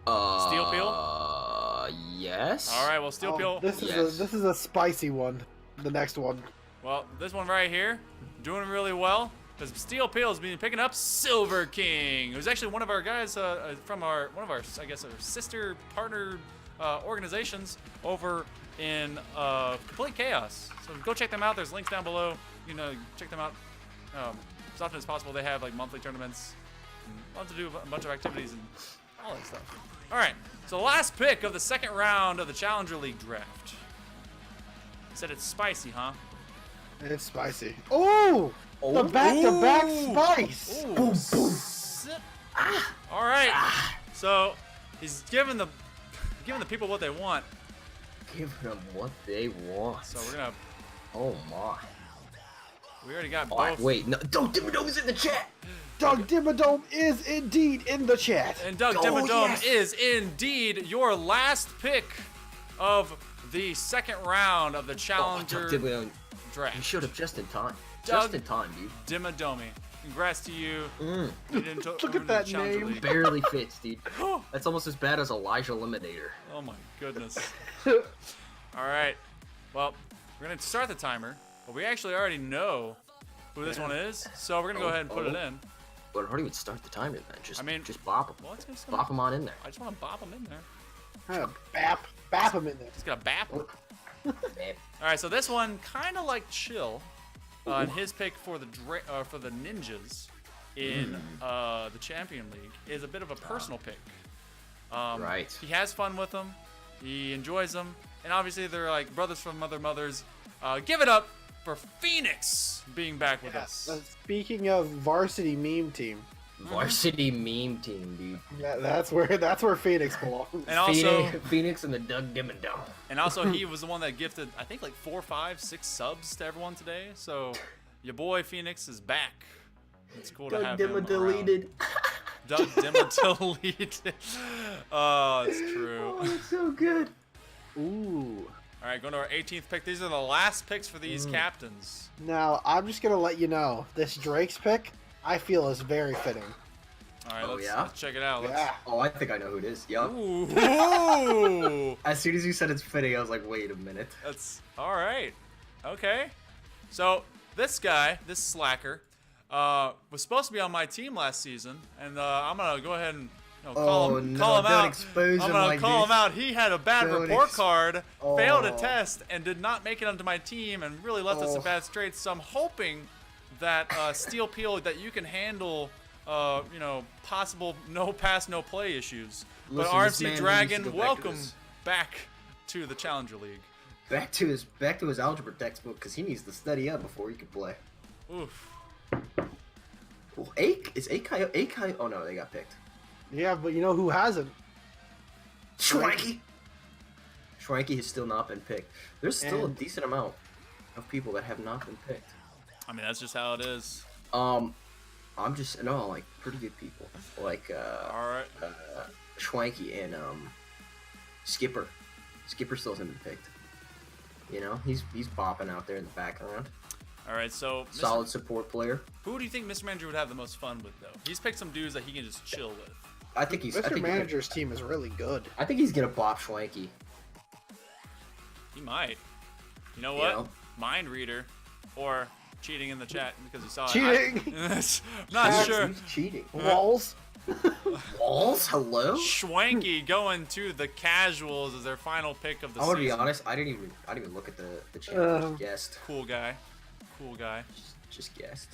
Steel Peel? Yes. All right, well, Steel Peel. This is Yes. this is a spicy one. The next one. Well, this one right here, doing really well. Because Steel Peel's been picking up Silver King, who's actually one of our guys from one of our, I guess, our sister partner organizations over in Complete Chaos. So go check them out. There's links down below. You know, check them out as often as possible. They have like monthly tournaments, and love to do a bunch of activities and all that stuff. All right, so the last pick of the second round of the Challenger League draft. You said it's spicy, huh? It's spicy. Oh, the back-to-back Ooh. spice. Ooh, sit. All right. So he's giving the people what they want. Give them what they want. So we're gonna. Oh my. We already got Oh, both. wait, no, Doug Dimmadome's in the chat. Doug Dimmadome is indeed in the chat. And Doug Oh, Dimmadome yes. is indeed your last pick of the second round of the Oh, Challenger Doug Dimmadome. You draft. showed up just in time. Doug- Just in time, dude. Dimmadome. Congrats to you. Mm. You didn't Look over at to that the Challenger name. League. Barely fits, dude. That's almost as bad as Elijah Eliminator. Oh my goodness. All right. Well, we're gonna start the timer, but we actually already know who this one is, so we're gonna go ahead and put it in. But I don't even start the timer then. Just, I mean- just bop him. Well, it's just Bop him on in there. I just want to bop him in there. Bap him in there. Just gotta bap him. Man. All right, so this one kind of like Chill, and his pick for the Ninjas in the Champion League is a bit of a personal pick. Right. He has fun with them. He enjoys them, and obviously they're like brothers from other mothers. Give it up for Phoenix being back with us. Speaking of varsity meme team, Varsity meme team, dude. that's where Phoenix belongs. And also, Phoenix and the Doug Dimmadome. he was the one that gifted, I think, like 4, 5, 6 subs to everyone today. So your boy Phoenix is back. It's cool to Doug have him Dimma around. deleted. Doug Dimma deleted. Oh, it's true. Oh, it's so good. Ooh. All right, going to our 18th pick. These are the last picks for these captains. Now I'm just gonna let you know this Drake's pick I feel is very fitting. All right, Oh, let's, yeah? let's check it out. Yeah. Oh, I think I know who it is. Yup. Ooh. As soon as you said it's fitting, I was like, wait a minute. That's all right. Okay. So this guy, this slacker, was supposed to be on my team last season, and I'm gonna go ahead and call him don't out. expose I'm him gonna like call him this. out. He had a bad Don't report card, failed a Oh. test, and did not make it onto my team, and really left us in Oh. bad straits. So I'm hoping that Steel Peel, that you can handle, possible no pass, no play issues. Listen, but this RMC man needs to Dragon, go back to welcome his- back to the Challenger League. Back to his algebra textbook because he needs to study up before he can play. Oof. Well, is Akai? Oh no, they got picked. Yeah, but you know who hasn't? Shwanky. Shwanky has still not been picked. There's still And- a decent amount of people that have not been picked. I mean, that's just how it is. I'm just like pretty good people. Like All right. Schwanky and Skipper. Skipper still hasn't been picked. You know, he's bopping out there in the background. All right, so Solid support player. who do you think Mr. Manager would have the most fun with, though? He's picked some dudes that he can just chill with. I think he's. I Mr. think Manager's team is really good. I think he's gonna bop Schwanky. He might. You know You what? know? Mind reader, or cheating in the chat because you saw it. Cheating. Not sure. He's cheating. Walls. Walls, hello. Schwanky going to the Casuals as their final pick of the I want to be season. honest. I didn't even look at the channel. Just guessed. Cool guy. Cool guy. Just guessed.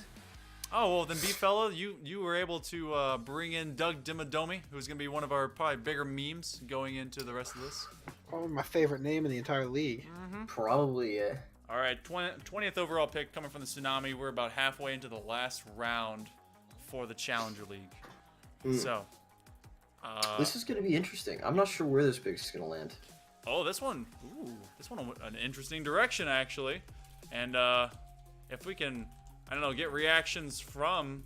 Oh, well, then, B-Fella, you were able to bring in Doug Dimmadomi, who's going to be one of our probably bigger memes going into the rest of this. Probably my favorite name in the entire league. Probably. All right, 20th overall pick coming from the Tsunami. We're about halfway into the last round for the Challenger League. So, This is gonna be interesting. I'm not sure where this pick is gonna land. oh, this one went an interesting direction, actually. And if we can, I don't know, get reactions from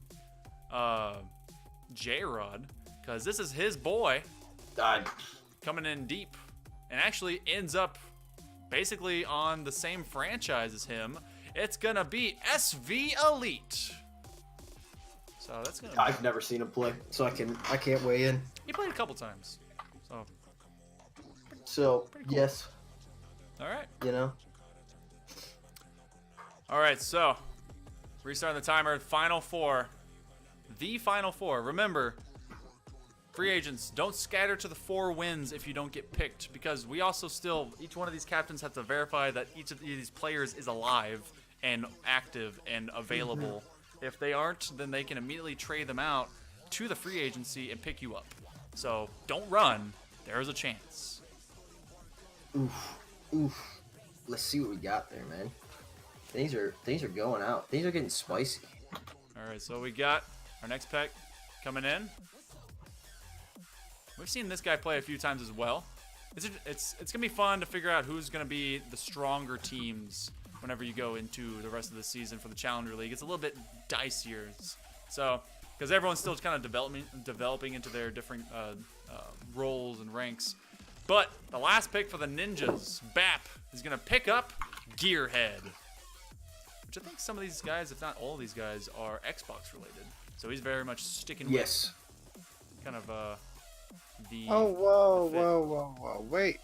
J-Rod, because this is his boy coming in deep and actually ends up basically on the same franchise as him. It's gonna be SV Elite. So that's gonna. I've never seen him play, so I can't weigh in. He played a couple times. So, So yes, all right. you know. All right, so restarting the timer. Final four. The final four. Remember, free agents, don't scatter to the 4 wins if you don't get picked, because we also still, each one of these captains have to verify that each of these players is alive and active and available. If they aren't, then they can immediately trade them out to the free agency and pick you up. So don't run. There is a chance. Oof. Let's see what we got there, man. Things are going out. Things are getting spicy. All right, so we got our next pick coming in. We've seen this guy play a few times as well. It's gonna be fun to figure out who's gonna be the stronger teams whenever you go into the rest of the season for the Challenger League. It's a little bit dicier, so because everyone's still kind of developing into their different roles and ranks. But the last pick for the Ninjas, Bap, is gonna pick up Gearhead, which I think some of these guys, if not all of these guys, are Xbox related. So he's very much sticking Yes. with kind of the. Oh, whoa, the fit. whoa. Wait,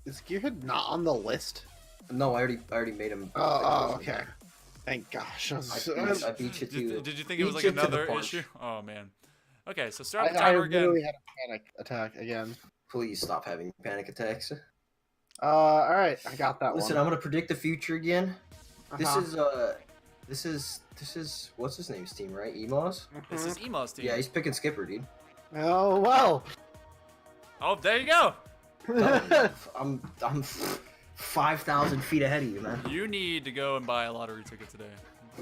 is Gearhead not on the list? No, I already made him. Oh, okay. Thank gosh. I beat you to. Did you think it was like beat you to the another punch. issue? Oh man. Okay, so start the I timer again. literally had a panic attack again. Please stop having panic attacks. All right, I got that Listen, one. I'm gonna predict the future again. Uh-huh. This is what's his name's team, right? Emos. This is Emo's team. Yeah, he's picking Skipper, dude. Oh well. Oh, there you go. I'm 5,000 feet ahead of you, man. You need to go and buy a lottery ticket today.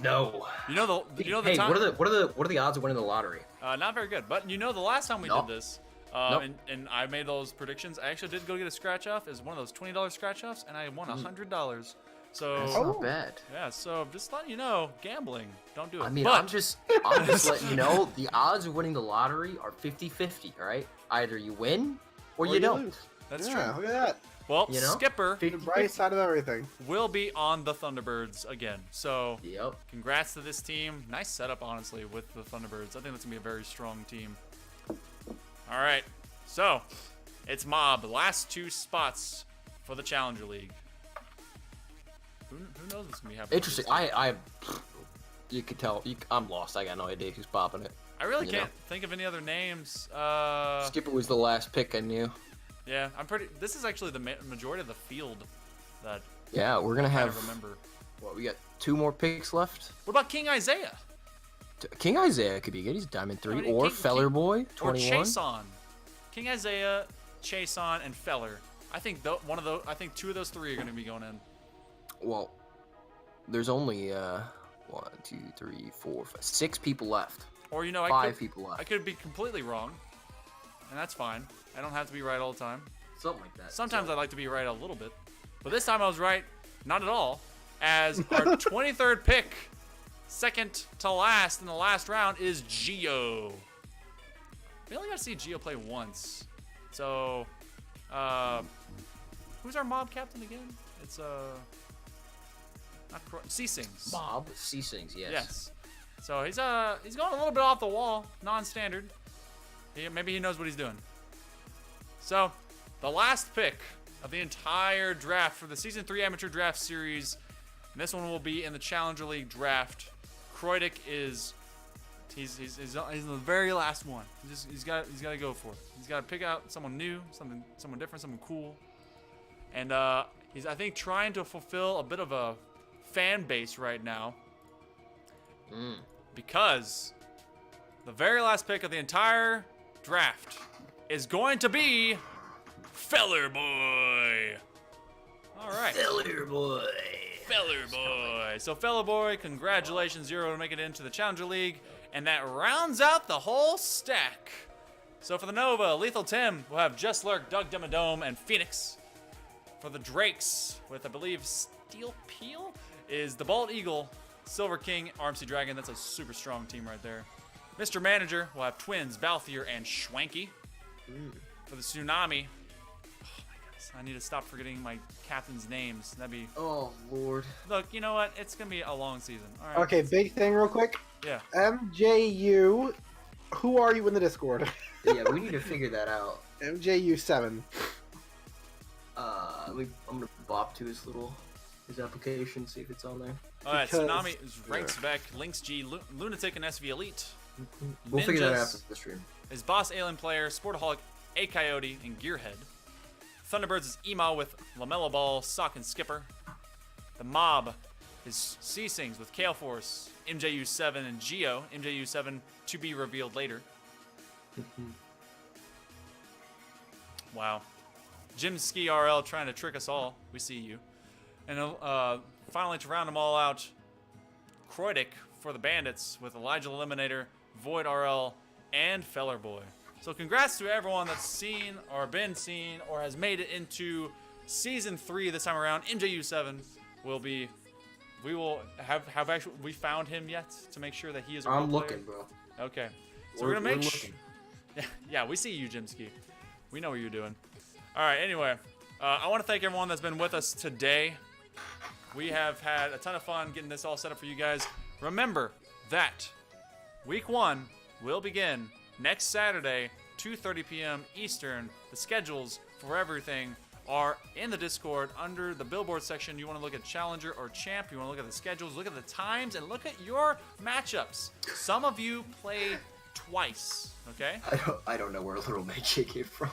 No. You know the Hey, time. what are the odds of winning the lottery? Not very good, but you know the last time we Nope. did this, Nope. and I made those predictions. I actually did go get a scratch off. It was one of those $20 scratch offs, and I won $100. So That's Oh. not bad. yeah, so just letting you know, gambling, don't do it. I mean, but, I'm just letting you know the odds of winning the lottery are 50-50, all right? Either you win or you don't. lose. That's Yeah, true. look at that. Well, You know? Skipper The bright side of everything. will be on the Thunderbirds again. So Yep. congrats to this team. Nice setup, honestly, with the Thunderbirds. I think that's gonna be a very strong team. All right, so it's Mob. The last 2 spots for the Challenger League. Who knows what's gonna be happening? Interesting. You could tell. I'm lost. I got no idea who's popping it. I really you can't know. think of any other names. Skipper was the last pick I knew. Yeah, I'm pretty. This is actually the majority of the field that Yeah, we're gonna I have. remember. What, we got 2 more picks left. What about King Isaiah King Isaiah could be good. He's Diamond 3, I mean, or King- Feller Boy or 21. Chason? King Isaiah, Chason, and Feller. I think I think 2 of those 3 are going to be going in. Well, there's only 1, 2, 3, 4, 5, 6 people left. Or you know, 5 people I left. could be completely wrong, and that's fine. I don't have to be right all the time. Something like that. Sometimes I like to be right a little bit, but this time I was right, not at all. As our 23rd pick, second to last in the last round, is Geo. we only got to see Gio play once. So, who's our mob captain again? It's not Ceasings. Bob Ceasings, yes. Yes. So he's going a little bit off the wall, non-standard. Maybe he knows what he's doing. So, the last pick of the entire draft for the Season 3 Amateur Draft Series, and this one will be in the Challenger League draft. Kreudig is he's in the very last one. He's got to go for it. He's got to pick out someone new, someone different, someone cool. And he's, I think, trying to fulfill a bit of a fan base right now. Because the very last pick of the entire draft is going to be Feller Boy. All right. Feller Boy. Feller Boy. So Feller Boy, congratulations, Zero, to make it into the Challenger League. And that rounds out the whole stack. So for the Nova, Lethal Tim will have Just Lurk, Doug Demodome, and Phoenix. For the Drakes, with I believe Steel Peel, is the Bald Eagle, Silver King, RMC Dragon. That's a super strong team right there. Mr. Manager will have Twins, Balthier, and Schwanky. For the Tsunami, oh my goodness, I need to stop forgetting my captain's names. That'd be. Oh Lord. Look, you know what? It's gonna be a long season. All right. Okay, big thing real quick. Yeah. MJU, who are you in the Discord? Yeah, we need to figure that out. MJU7. I'm gonna bop to his application, see if it's on there. All right. Because- Tsunami is Ranks Beck, Lynx G, Lunatic, and SV Elite. We'll figure that out Ninjas after the stream. is Boss Alien Player, Sportaholic, A Coyote, and Gearhead. Thunderbirds is Emo with Lamella Ball, Sock, and Skipper. The Mob is Ceasings with Kale Force, MJU7, and Geo. MJU7 to be revealed later. Wow. Jim Ski RL trying to trick us all. We see you. And finally, to round them all out, Kreudig for the Bandits with Elijah Eliminator, Void RL, and Feller Boy. So congrats to everyone that's seen or been seen or has made it into Season 3 this time around. MJU7 will be... We will have actually... We found him yet to make sure that he is a real I'm player? looking, bro. Okay. So we're going to make looking. Yeah, we see you, Jimski. We know what you're doing. All right, anyway. I want to thank everyone that's been with us today. We have had a ton of fun getting this all set up for you guys. Remember that Week 1 will begin next Saturday, 2:30 p.m. Eastern. The schedules for everything are in the Discord under the Billboard section. You want to look at Challenger or Champ. You want to look at the schedules, look at the times, and look at your matchups. Some of you play twice, okay? I don't know where Little Magic came from.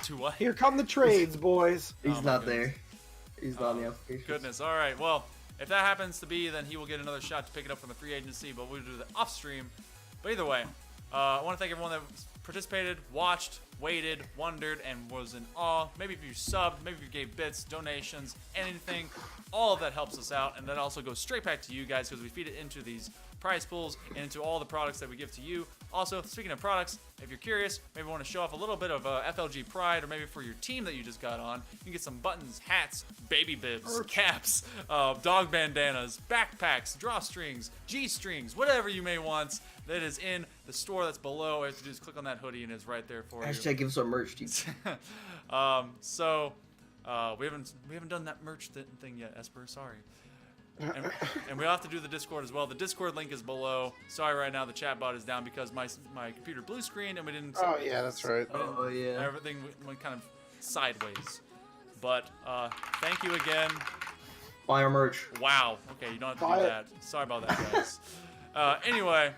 To what? Here come the trades, boys. He's my not goodness. there. He's not on the application. Goodness. All right. Well, if that happens to be, then he will get another shot to pick it up from the free agency, but we'll do the off stream. But either way, I want to thank everyone that participated, watched, waited, wondered, and was in awe. Maybe if you subbed, maybe if you gave bits, donations, anything, all of that helps us out, and that also goes straight back to you guys because we feed it into these prize pools and into all the products that we give to you. Also, speaking of products, if you're curious, maybe want to show off a little bit of FLG pride, or maybe for your team that you just got on, you can get some buttons, hats, baby bibs, caps, dog bandanas, backpacks, drawstrings, G-strings, whatever you may want. That is in the store that's below. All you have to do is click on that hoodie and it's right there for you. Hashtag give us our merch, dude. We haven't done that merch thing yet, Esper. Sorry. And we'll have to do the Discord as well. The Discord link is below. Sorry, right now the chat bot is down because my computer blue screened and we didn't. Oh yeah, that's right. Oh yeah. Everything went kind of sideways. But thank you again. Buy our merch. Wow. Okay, you don't have to Buy do it. that. Sorry about that, guys. Anyway,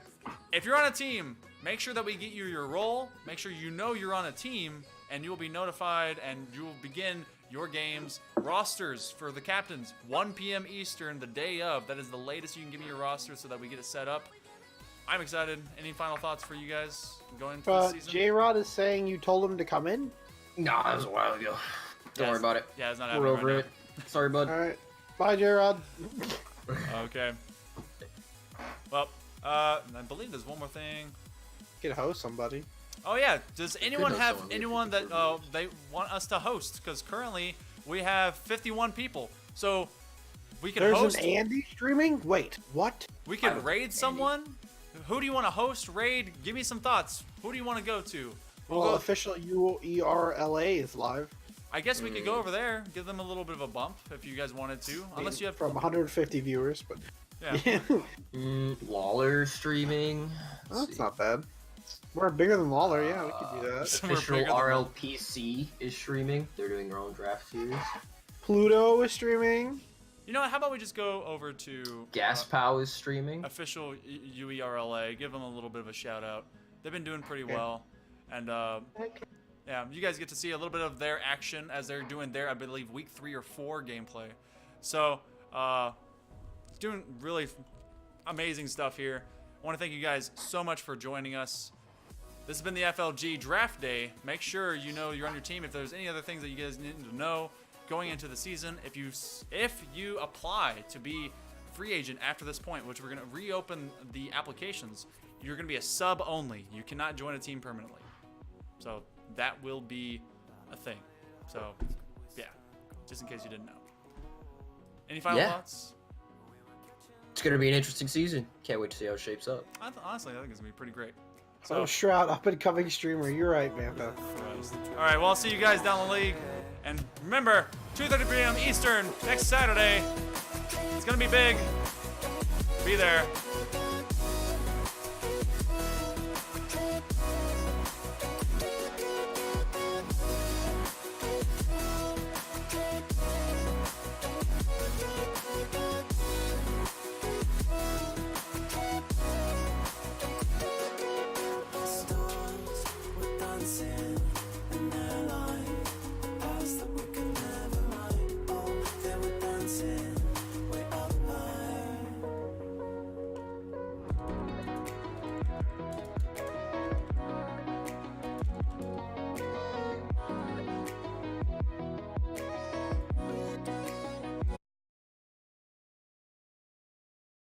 if you're on a team, make sure that we get you your role. Make sure you know you're on a team, and you will be notified, and you will begin your games. Rosters for the captains, 1 p.m. Eastern, the day of. That is the latest you can give me your roster so that we get it set up. I'm excited. Any final thoughts for you guys going into the season? J-Rod is saying you told him to come in? Nah, that was a while ago. Don't worry about it. Yeah, it's not We're happening over right it. Sorry, bud. Alright. Bye, J-Rod. now. Okay. Well, I believe there's one more thing. You can host somebody. Oh yeah, does anyone host have someone. anyone that they want us to host? Because currently we have 51 people, so we can There's host. an Andy streaming? Wait, what? We I can don't raid think someone. Who do you want to host, raid? Give me some thoughts. Who do you want to go to? We'll Well, go- official UERLA is live. I guess we could go over there, give them a little bit of a bump if you guys wanted to. Unless you have, from 150 viewers, but yeah. Lawler streaming. that's not bad. We're bigger than Lawler, yeah, we could do that. We're Official bigger than- RLPC is streaming. They're doing their own draft series. Pluto is streaming. You know what? How about we just go over to Gas Pow is streaming. official UERLA? Give them a little bit of a shout out. They've been doing pretty Okay. well, and yeah, you guys get to see a little bit of their action as they're doing their, I believe, week 3 or 4 gameplay. So, doing really amazing stuff here. I want to thank you guys so much for joining us. This has been the FLG Draft Day. Make sure you know you're on your team. If there's any other things that you guys need to know going into the season, if you apply to be free agent after this point, which we're going to reopen the applications, you're going to be a sub only. You cannot join a team permanently. So that will be a thing. So yeah, just in case you didn't know. Any final Yeah. thoughts? It's gonna be an interesting season. Can't wait to see how it shapes up. Honestly, I think it's going to be pretty great. So Shroud, up and coming streamer. You're right, Bantha. All right, well, I'll see you guys down the league. And remember, 2:30 p.m. Eastern next Saturday. It's going to be big. Be there.